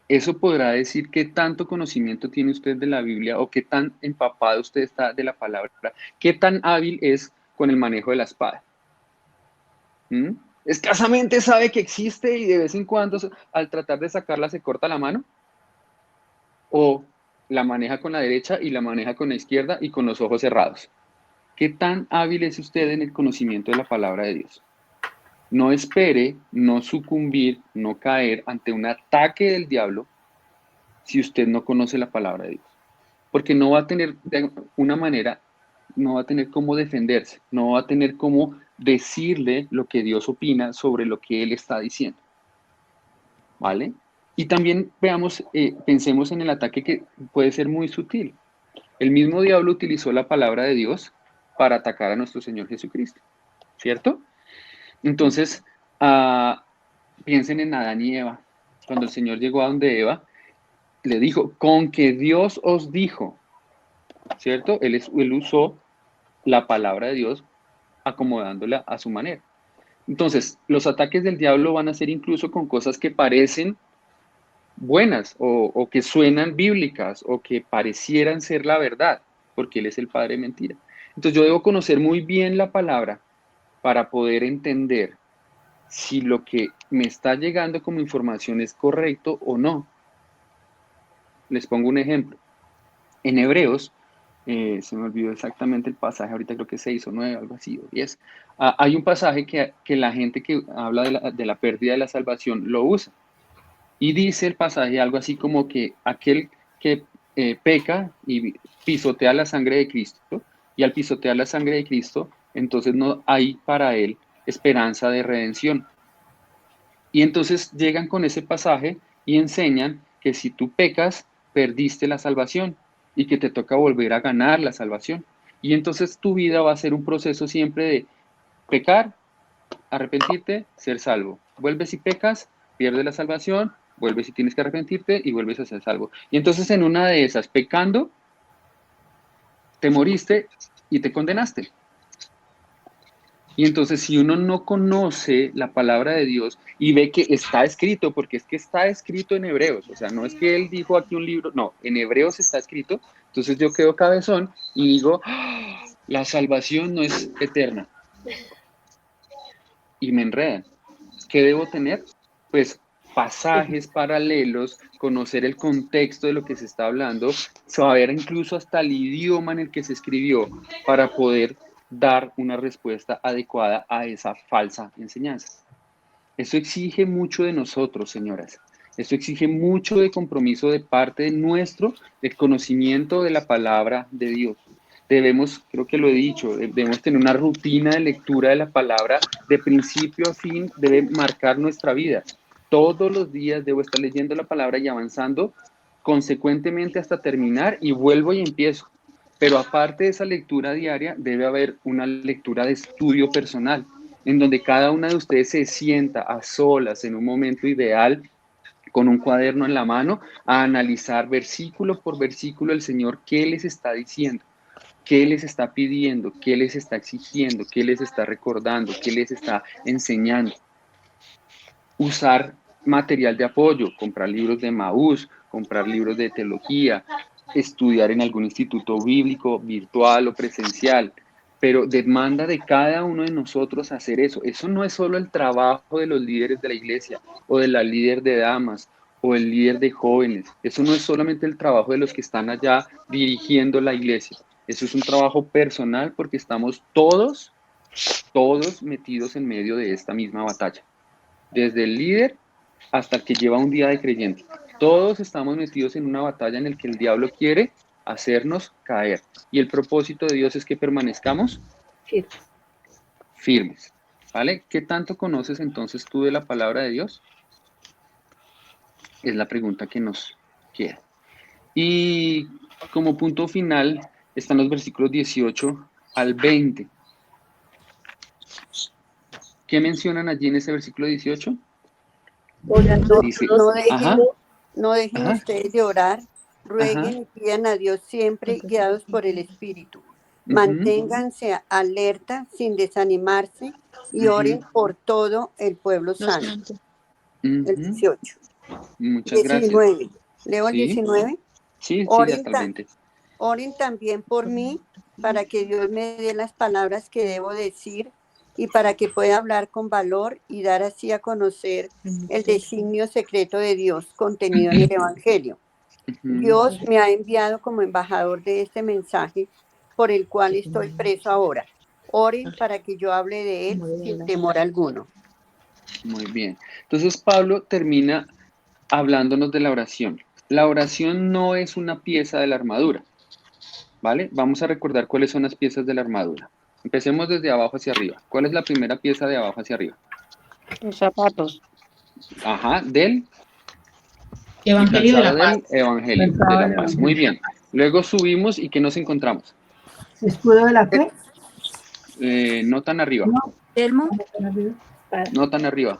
Eso podrá decir qué tanto conocimiento tiene usted de la Biblia o qué tan empapado usted está de la palabra, qué tan hábil es con el manejo de la espada. Escasamente sabe que existe y de vez en cuando al tratar de sacarla se corta la mano, o la maneja con la derecha y la maneja con la izquierda y con los ojos cerrados. ¿Qué tan hábil es usted en el conocimiento de la palabra de Dios? No espere no sucumbir, no caer ante un ataque del diablo si usted no conoce la palabra de Dios. Porque no va a tener de una manera, no va a tener cómo defenderse, no va a tener cómo decirle lo que Dios opina sobre lo que Él está diciendo. ¿Vale? Y también pensemos en el ataque que puede ser muy sutil. El mismo diablo utilizó la palabra de Dios para atacar a nuestro Señor Jesucristo, ¿cierto? Entonces, piensen en Adán y Eva. Cuando el Señor llegó a donde Eva, le dijo, con que Dios os dijo, ¿cierto? Él usó la palabra de Dios acomodándola a su manera. Entonces, los ataques del diablo van a ser incluso con cosas que parecen buenas o que suenan bíblicas o que parecieran ser la verdad, porque Él es el padre de mentira. Entonces, yo debo conocer muy bien la palabra para poder entender si lo que me está llegando como información es correcto o no. Les pongo un ejemplo. En Hebreos, se me olvidó exactamente el pasaje, ahorita creo que 6 o 9, algo así, o 10. Hay un pasaje que la gente que habla de la pérdida de la salvación lo usa. Y dice el pasaje algo así como que aquel que peca y pisotea la sangre de Cristo, y al pisotear la sangre de Cristo, entonces no hay para él esperanza de redención. Y entonces llegan con ese pasaje y enseñan que si tú pecas, perdiste la salvación y que te toca volver a ganar la salvación. Y entonces tu vida va a ser un proceso siempre de pecar, arrepentirte, ser salvo. Vuelves y pecas, pierdes la salvación, vuelves y tienes que arrepentirte y vuelves a ser salvo. Y entonces en una de esas, pecando, te moriste y te condenaste. Y entonces si uno no conoce la palabra de Dios y ve que está escrito, porque es que está escrito en Hebreos, o sea, no es que él dijo aquí un libro, no, en Hebreos está escrito, entonces yo quedo cabezón y digo, ¡ah! La salvación no es eterna. Y me enredan. ¿Qué debo tener? Pues pasajes paralelos, conocer el contexto de lo que se está hablando, saber incluso hasta el idioma en el que se escribió para poder dar una respuesta adecuada a esa falsa enseñanza. Eso exige mucho de nosotros, señoras. Eso exige mucho de compromiso de parte de nuestro, del conocimiento de la palabra de Dios. Debemos, creo que lo he dicho, debemos tener una rutina de lectura de la palabra de principio a fin, debe marcar nuestra vida. Todos los días debo estar leyendo la palabra y avanzando consecuentemente hasta terminar y vuelvo y empiezo. Pero aparte de esa lectura diaria, debe haber una lectura de estudio personal, en donde cada una de ustedes se sienta a solas en un momento ideal, con un cuaderno en la mano, a analizar versículo por versículo el Señor qué les está diciendo, qué les está pidiendo, qué les está exigiendo, qué les está recordando, qué les está enseñando. Usar material de apoyo, comprar libros de Maús, comprar libros de teología, estudiar en algún instituto bíblico, virtual o presencial, pero demanda de cada uno de nosotros hacer eso. Eso no es solo el trabajo de los líderes de la iglesia o de la líder de damas o el líder de jóvenes. Eso no es solamente el trabajo de los que están allá dirigiendo la iglesia. Eso es un trabajo personal porque estamos todos metidos en medio de esta misma batalla. Desde el líder hasta el que lleva un día de creyente. Todos estamos metidos en una batalla en la que el diablo quiere hacernos caer. Y el propósito de Dios es que permanezcamos firmes. ¿Vale? ¿Qué tanto conoces entonces tú de la palabra de Dios? Es la pregunta que nos queda. Y como punto final están los versículos 18 al 20. ¿Qué mencionan allí en ese versículo 18? Dice,
No dejen ustedes de orar, rueguen y pidan a Dios siempre guiados por el Espíritu. Manténganse alerta sin desanimarse y oren por todo el pueblo santo. El 18.
Muchas
19.
gracias.
¿Leo el 19?
Sí, totalmente.
Oren también por mí para que Dios me dé las palabras que debo decir y para que pueda hablar con valor y dar así a conocer el designio secreto de Dios contenido en el Evangelio. Dios me ha enviado como embajador de este mensaje por el cual estoy preso ahora. Oren para que yo hable de él sin temor alguno.
Muy bien. Entonces Pablo termina hablándonos de la oración. La oración no es una pieza de la armadura, ¿vale? Vamos a recordar cuáles son las piezas de la armadura. Empecemos desde abajo hacia arriba. ¿Cuál es la primera pieza de abajo hacia arriba?
Los zapatos.
Ajá, del
Evangelio de la paz.
Evangelio de la paz. Muy bien. Luego subimos y ¿qué nos encontramos?
¿Escudo de la fe?
No tan arriba.
¿Elmo?
No tan arriba.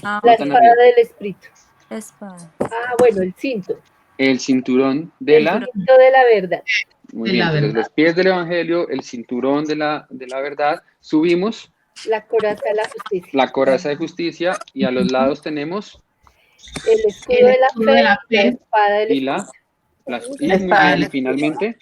La espada del Espíritu. Bueno, el cinto.
El cinturón de la...
cinto de la verdad.
Muy bien, entonces los pies del Evangelio, el cinturón de la verdad, subimos.
La coraza de la justicia.
La coraza de justicia y a los lados tenemos...
El escudo de la fe, la espada del
Espíritu. Y finalmente...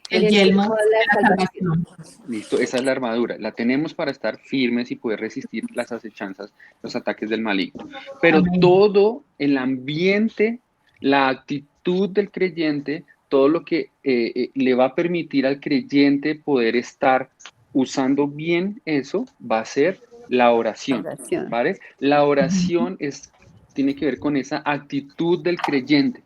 El yelmo de la salvación.
Listo, esa es la armadura. La tenemos para estar firmes y poder resistir las acechanzas, los ataques del maligno. Pero todo el ambiente, la actitud del creyente, todo lo que le va a permitir al creyente poder estar usando bien eso, va a ser la oración. ¿Vale? La oración es tiene que ver con esa actitud del creyente.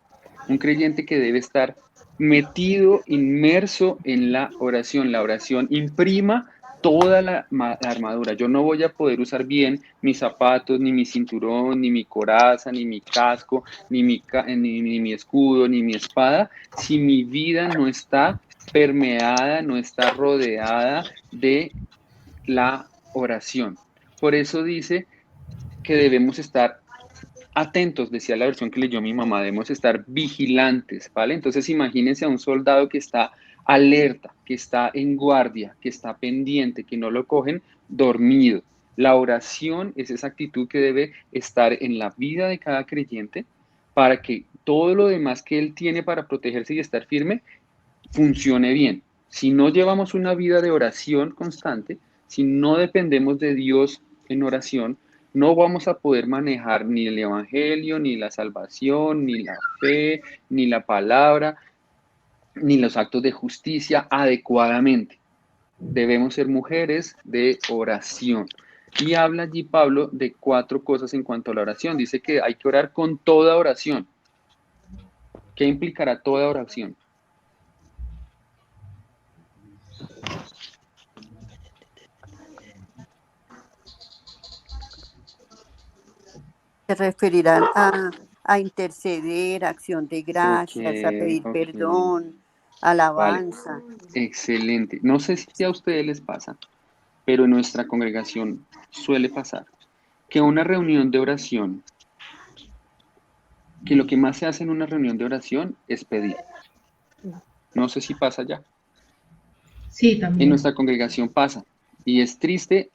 Un creyente que debe estar metido, inmerso en la oración. La oración imprima toda la armadura. Yo no voy a poder usar bien mis zapatos, ni mi cinturón, ni mi coraza, ni mi casco, ni mi escudo, ni mi espada, si mi vida no está permeada, no está rodeada de la oración. Por eso dice que debemos estar atentos, decía la versión que leyó mi mamá, debemos estar vigilantes, ¿vale? Entonces imagínense a un soldado que está alerta, que está en guardia, que está pendiente, que no lo cogen dormido. La oración es esa actitud que debe estar en la vida de cada creyente para que todo lo demás que él tiene para protegerse y estar firme funcione bien. Si no llevamos una vida de oración constante, si no dependemos de Dios en oración, no vamos a poder manejar ni el evangelio, ni la salvación, ni la fe, ni la palabra, ni los actos de justicia adecuadamente. Debemos ser mujeres de oración. Y habla allí Pablo de 4 cosas en cuanto a la oración. Dice que hay que orar con toda oración. ¿Qué implicará toda oración?
Se referirán a interceder, acción de gracias, a pedir
Ok.
perdón,
Vale,
alabanza.
excelente. No sé si a ustedes les pasa, pero en nuestra congregación suele pasar que una reunión de oración, que lo que más se hace en una reunión de oración es pedir. No sé si pasa ya.
Sí,
En
también.
nuestra congregación pasa. Y es triste.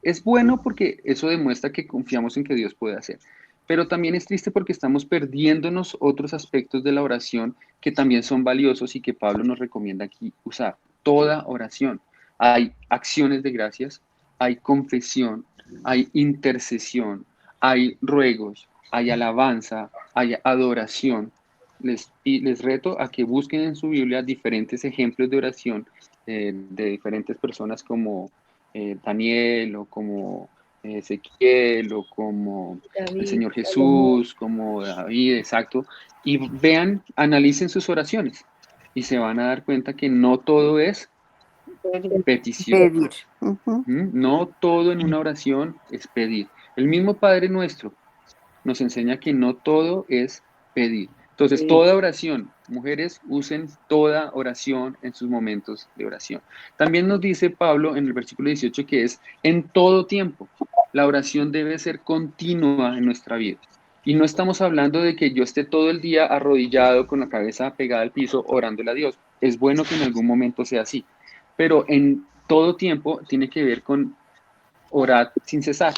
Es bueno porque eso demuestra que confiamos en que Dios puede hacer. Pero también es triste porque estamos perdiéndonos otros aspectos de la oración que también son valiosos y que Pablo nos recomienda aquí usar. Toda oración. Hay acciones de gracias, hay confesión, hay intercesión, hay ruegos, hay alabanza, hay adoración. Les reto a que busquen en su Biblia diferentes ejemplos de oración de diferentes personas como Daniel o como Ezequiel o como el
David,
Señor
Salomón.
Jesús, como David, exacto, y vean, analicen sus oraciones y se van a dar cuenta que no todo es petición.
Pedir. Ujú.
No todo en una oración es pedir. El mismo Padre Nuestro nos enseña que no todo es pedir. Entonces,
Sí.
toda oración, mujeres, usen toda oración en sus momentos de oración. También nos dice Pablo en el versículo 18 que es en todo tiempo. La oración debe ser continua en nuestra vida. Y no estamos hablando de que yo esté todo el día arrodillado con la cabeza pegada al piso orándole a Dios. Es bueno que en algún momento sea así, pero en todo tiempo tiene que ver con orar sin cesar.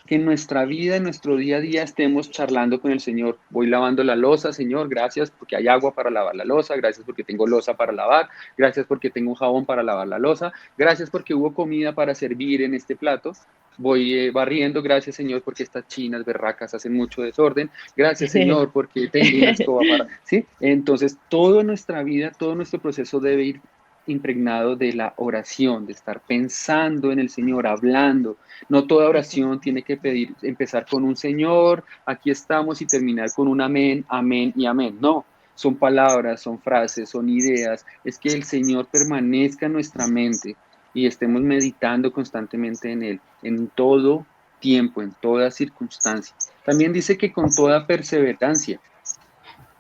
Que en nuestra vida, en nuestro día a día, estemos charlando con el Señor. Voy lavando la loza, Señor, gracias porque hay agua para lavar la loza, gracias porque tengo loza para lavar, gracias porque tengo un jabón para lavar la loza, gracias porque hubo comida para servir en este plato. Voy barriendo, gracias Señor porque estas chinas berracas hacen mucho desorden, gracias Señor porque tengo una escoba para... ¿Sí? Entonces, toda nuestra vida, todo nuestro proceso debe ir impregnado de la oración, de estar pensando en el Señor, hablando. No toda oración tiene que empezar con un Señor, aquí estamos y terminar con un amén, amén y amén. No, son palabras, son frases, son ideas. Es que el Señor permanezca en nuestra mente y estemos meditando constantemente en Él, en todo tiempo, en toda circunstancia. También dice que con toda perseverancia.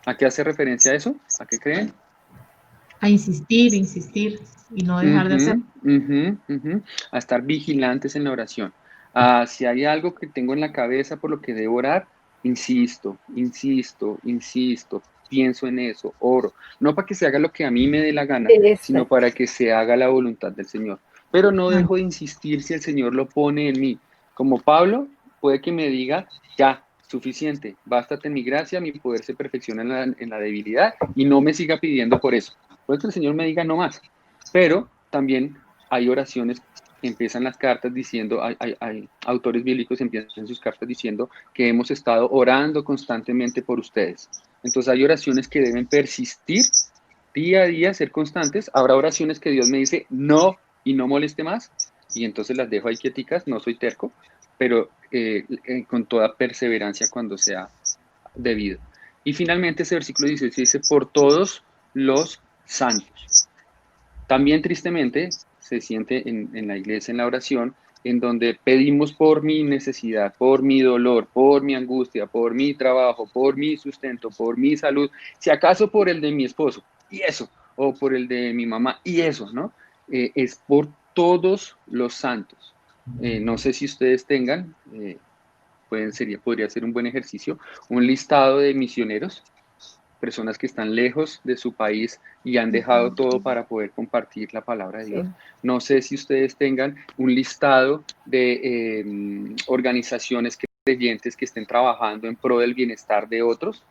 ¿A qué hace referencia eso? ¿A qué creen?
A insistir y no dejar de hacer.
A estar vigilantes en la oración. Si hay algo que tengo en la cabeza por lo que debo orar, insisto, pienso en eso, oro. No para que se haga lo que a mí me dé la gana, sino
Exacto.
para que se haga la voluntad del Señor. Pero no dejo de insistir si el Señor lo pone en mí. Como Pablo, puede que me diga, ya, suficiente, bástate en mi gracia, mi poder se perfecciona en la debilidad y no me siga pidiendo por eso. Puede que el Señor me diga no más, pero también hay oraciones, empiezan las cartas diciendo, hay autores bíblicos empiezan sus cartas diciendo que hemos estado orando constantemente por ustedes. Entonces hay oraciones que deben persistir día a día, ser constantes. Habrá oraciones que Dios me dice no y no moleste más, y entonces las dejo ahí quieticas, no soy terco, pero con toda perseverancia cuando sea debido. Y finalmente ese versículo 18 dice, por todos los santos. También tristemente se siente en la iglesia, en la oración, en donde pedimos por mi necesidad, por mi dolor, por mi angustia, por mi trabajo, por mi sustento, por mi salud, si acaso por el de mi esposo, y eso, o por el de mi mamá, y eso, ¿no? Es por todos los santos. No sé si ustedes tengan, podría ser un buen ejercicio, un listado de misioneros, personas que están lejos de su país y han dejado todo para poder compartir la palabra de Dios. No sé si ustedes tengan un listado de organizaciones creyentes que estén trabajando en pro del bienestar de otros,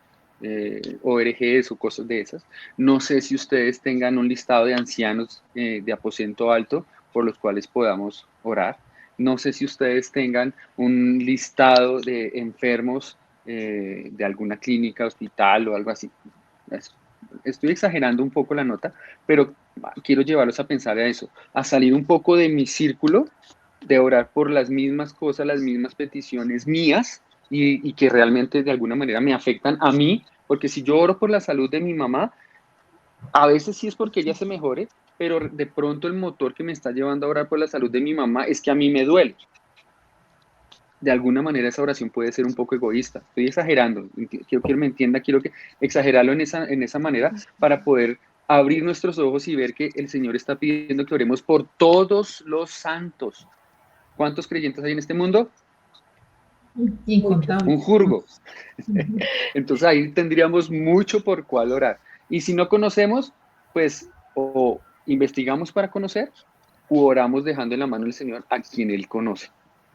ONGs o cosas de esas. No sé si ustedes tengan un listado de ancianos de aposento alto por los cuales podamos orar. No sé si ustedes tengan un listado de enfermos de alguna clínica, hospital o algo así. Estoy exagerando un poco la nota, pero quiero llevarlos a pensar a eso, a salir un poco de mi círculo, de orar por las mismas cosas, las mismas peticiones mías y que realmente de alguna manera me afectan a mí, porque si yo oro por la salud de mi mamá, a veces sí es porque ella se mejore, pero de pronto el motor que me está llevando a orar por la salud de mi mamá es que a mí me duele. De alguna manera esa oración puede ser un poco egoísta. Estoy exagerando, quiero que me entienda, quiero que exagerarlo en esa manera para poder abrir nuestros ojos y ver que el Señor está pidiendo que oremos por todos los santos. ¿Cuántos creyentes hay en este mundo?
Incontable.
Un jurgo. Entonces ahí tendríamos mucho por cuál orar. Y si no conocemos, pues o investigamos para conocer u oramos dejando en la mano del Señor a quien Él conoce.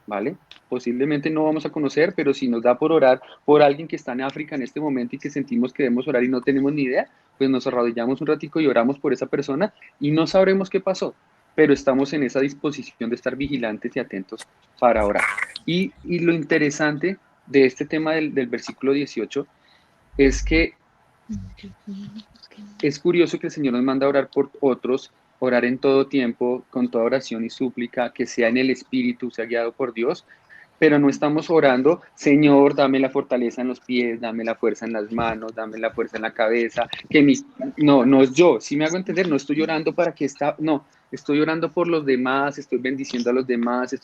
¿Vale? Posiblemente no vamos a conocer, pero si nos da por orar por alguien que está en África en este momento y que sentimos que debemos orar y no tenemos ni idea, pues nos arrodillamos un ratico y oramos por esa persona y no sabremos qué pasó, pero estamos en esa disposición de estar vigilantes y atentos para orar. Y lo interesante de este tema del versículo 18 es que es curioso que el Señor nos manda a orar por otros, orar en todo tiempo, con toda oración y súplica, que sea en el Espíritu, sea guiado por Dios, pero no estamos orando, Señor, dame la fortaleza en los pies, dame la fuerza en las manos, dame la fuerza en la cabeza, no es yo, si me hago entender, no estoy orando para que estoy orando por los demás, estoy bendiciendo a los demás,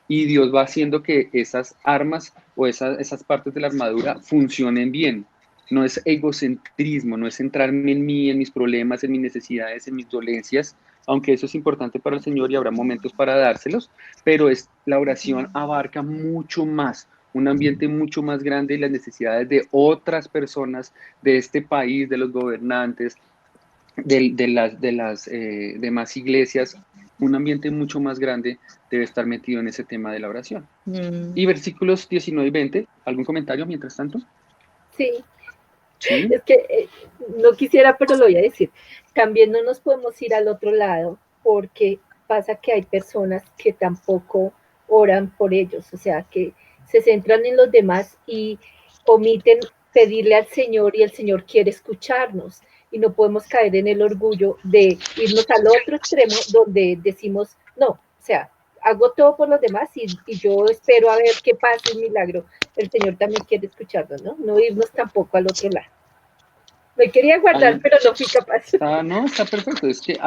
y Dios va haciendo que esas armas o esas partes de la armadura funcionen bien. No es egocentrismo, no es centrarme en mí, en mis problemas, en mis necesidades, en mis dolencias, aunque eso es importante para el Señor y habrá momentos para dárselos, pero la oración abarca mucho más, un ambiente mucho más grande y las necesidades de otras personas, de este país, de los gobernantes, de las demás iglesias, un ambiente mucho más grande debe estar metido en ese tema de la oración. Y versículos 19 y 20, ¿algún comentario mientras tanto?
Sí.
¿Sí?
Es que no quisiera, pero lo voy a decir. También no nos podemos ir al otro lado porque pasa que hay personas que tampoco oran por ellos, o sea, que se centran en los demás y omiten pedirle al Señor y el Señor quiere escucharnos y no podemos caer en el orgullo de irnos al otro extremo donde decimos, no, o sea, hago todo por los demás y yo espero a ver qué pasa el milagro. El Señor también quiere escucharnos, ¿no? No irnos tampoco al otro lado. Me quería guardar, pero no fui capaz.
Está perfecto. Es que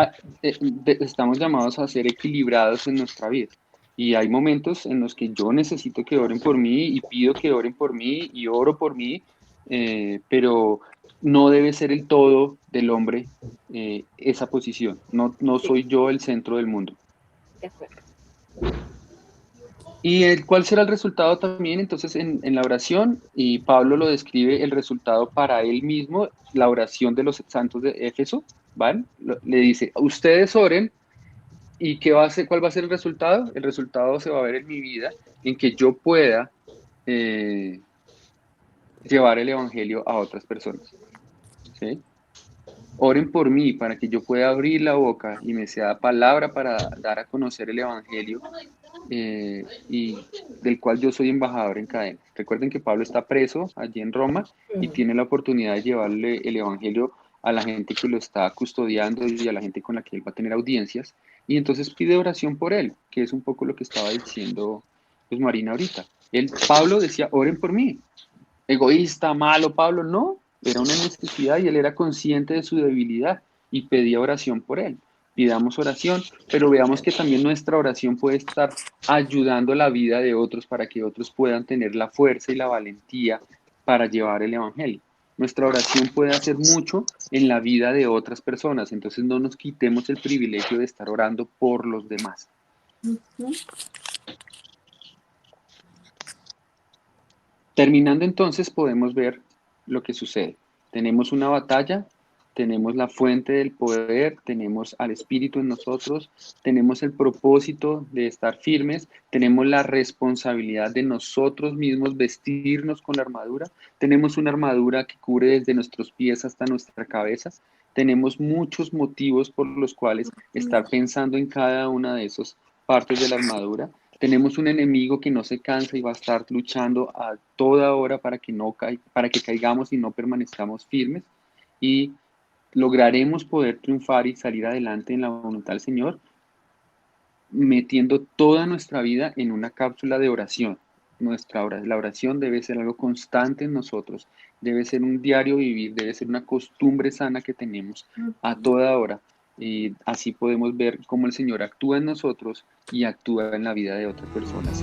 estamos llamados a ser equilibrados en nuestra vida. Y hay momentos en los que yo necesito que oren por mí y pido que oren por mí y oro por mí, pero no debe ser el todo del hombre esa posición. No soy yo el centro del mundo.
De acuerdo.
¿Y cuál será el resultado también? Entonces, en la oración, y Pablo lo describe el resultado para él mismo, la oración de los santos de Éfeso, ¿vale? Le dice, ustedes oren, ¿y cuál va a ser el resultado? El resultado se va a ver en mi vida, en que yo pueda llevar el evangelio a otras personas, ¿sí? Oren por mí para que yo pueda abrir la boca y me sea palabra para dar a conocer el evangelio y del cual yo soy embajador en cadena. Recuerden que Pablo está preso allí en Roma y tiene la oportunidad de llevarle el evangelio a la gente que lo está custodiando y a la gente con la que él va a tener audiencias, y entonces pide oración por él, que es un poco lo que estaba diciendo pues Marina ahorita. Pablo decía, oren por mí. Egoísta, malo Pablo, no, era una necesidad y él era consciente de su debilidad y pedía oración por él. Pidamos oración, pero veamos que también nuestra oración puede estar ayudando la vida de otros para que otros puedan tener la fuerza y la valentía para llevar el evangelio. Nuestra oración puede hacer mucho en la vida de otras personas, entonces no nos quitemos el privilegio de estar orando por los demás. Terminando entonces podemos ver lo que sucede. Tenemos una batalla, tenemos la fuente del poder, tenemos al Espíritu en nosotros, tenemos el propósito de estar firmes, tenemos la responsabilidad de nosotros mismos vestirnos con la armadura, tenemos una armadura que cubre desde nuestros pies hasta nuestra cabeza, tenemos muchos motivos por los cuales estar pensando en cada una de esas partes de la armadura. Tenemos un enemigo que no se cansa y va a estar luchando a toda hora para que caigamos y no permanezcamos firmes. Y lograremos poder triunfar y salir adelante en la voluntad del Señor, metiendo toda nuestra vida en una cápsula de oración. La oración debe ser algo constante en nosotros, debe ser un diario vivir, debe ser una costumbre sana que tenemos a toda hora. Y así podemos ver cómo el Señor actúa en nosotros y actúa en la vida de otras personas.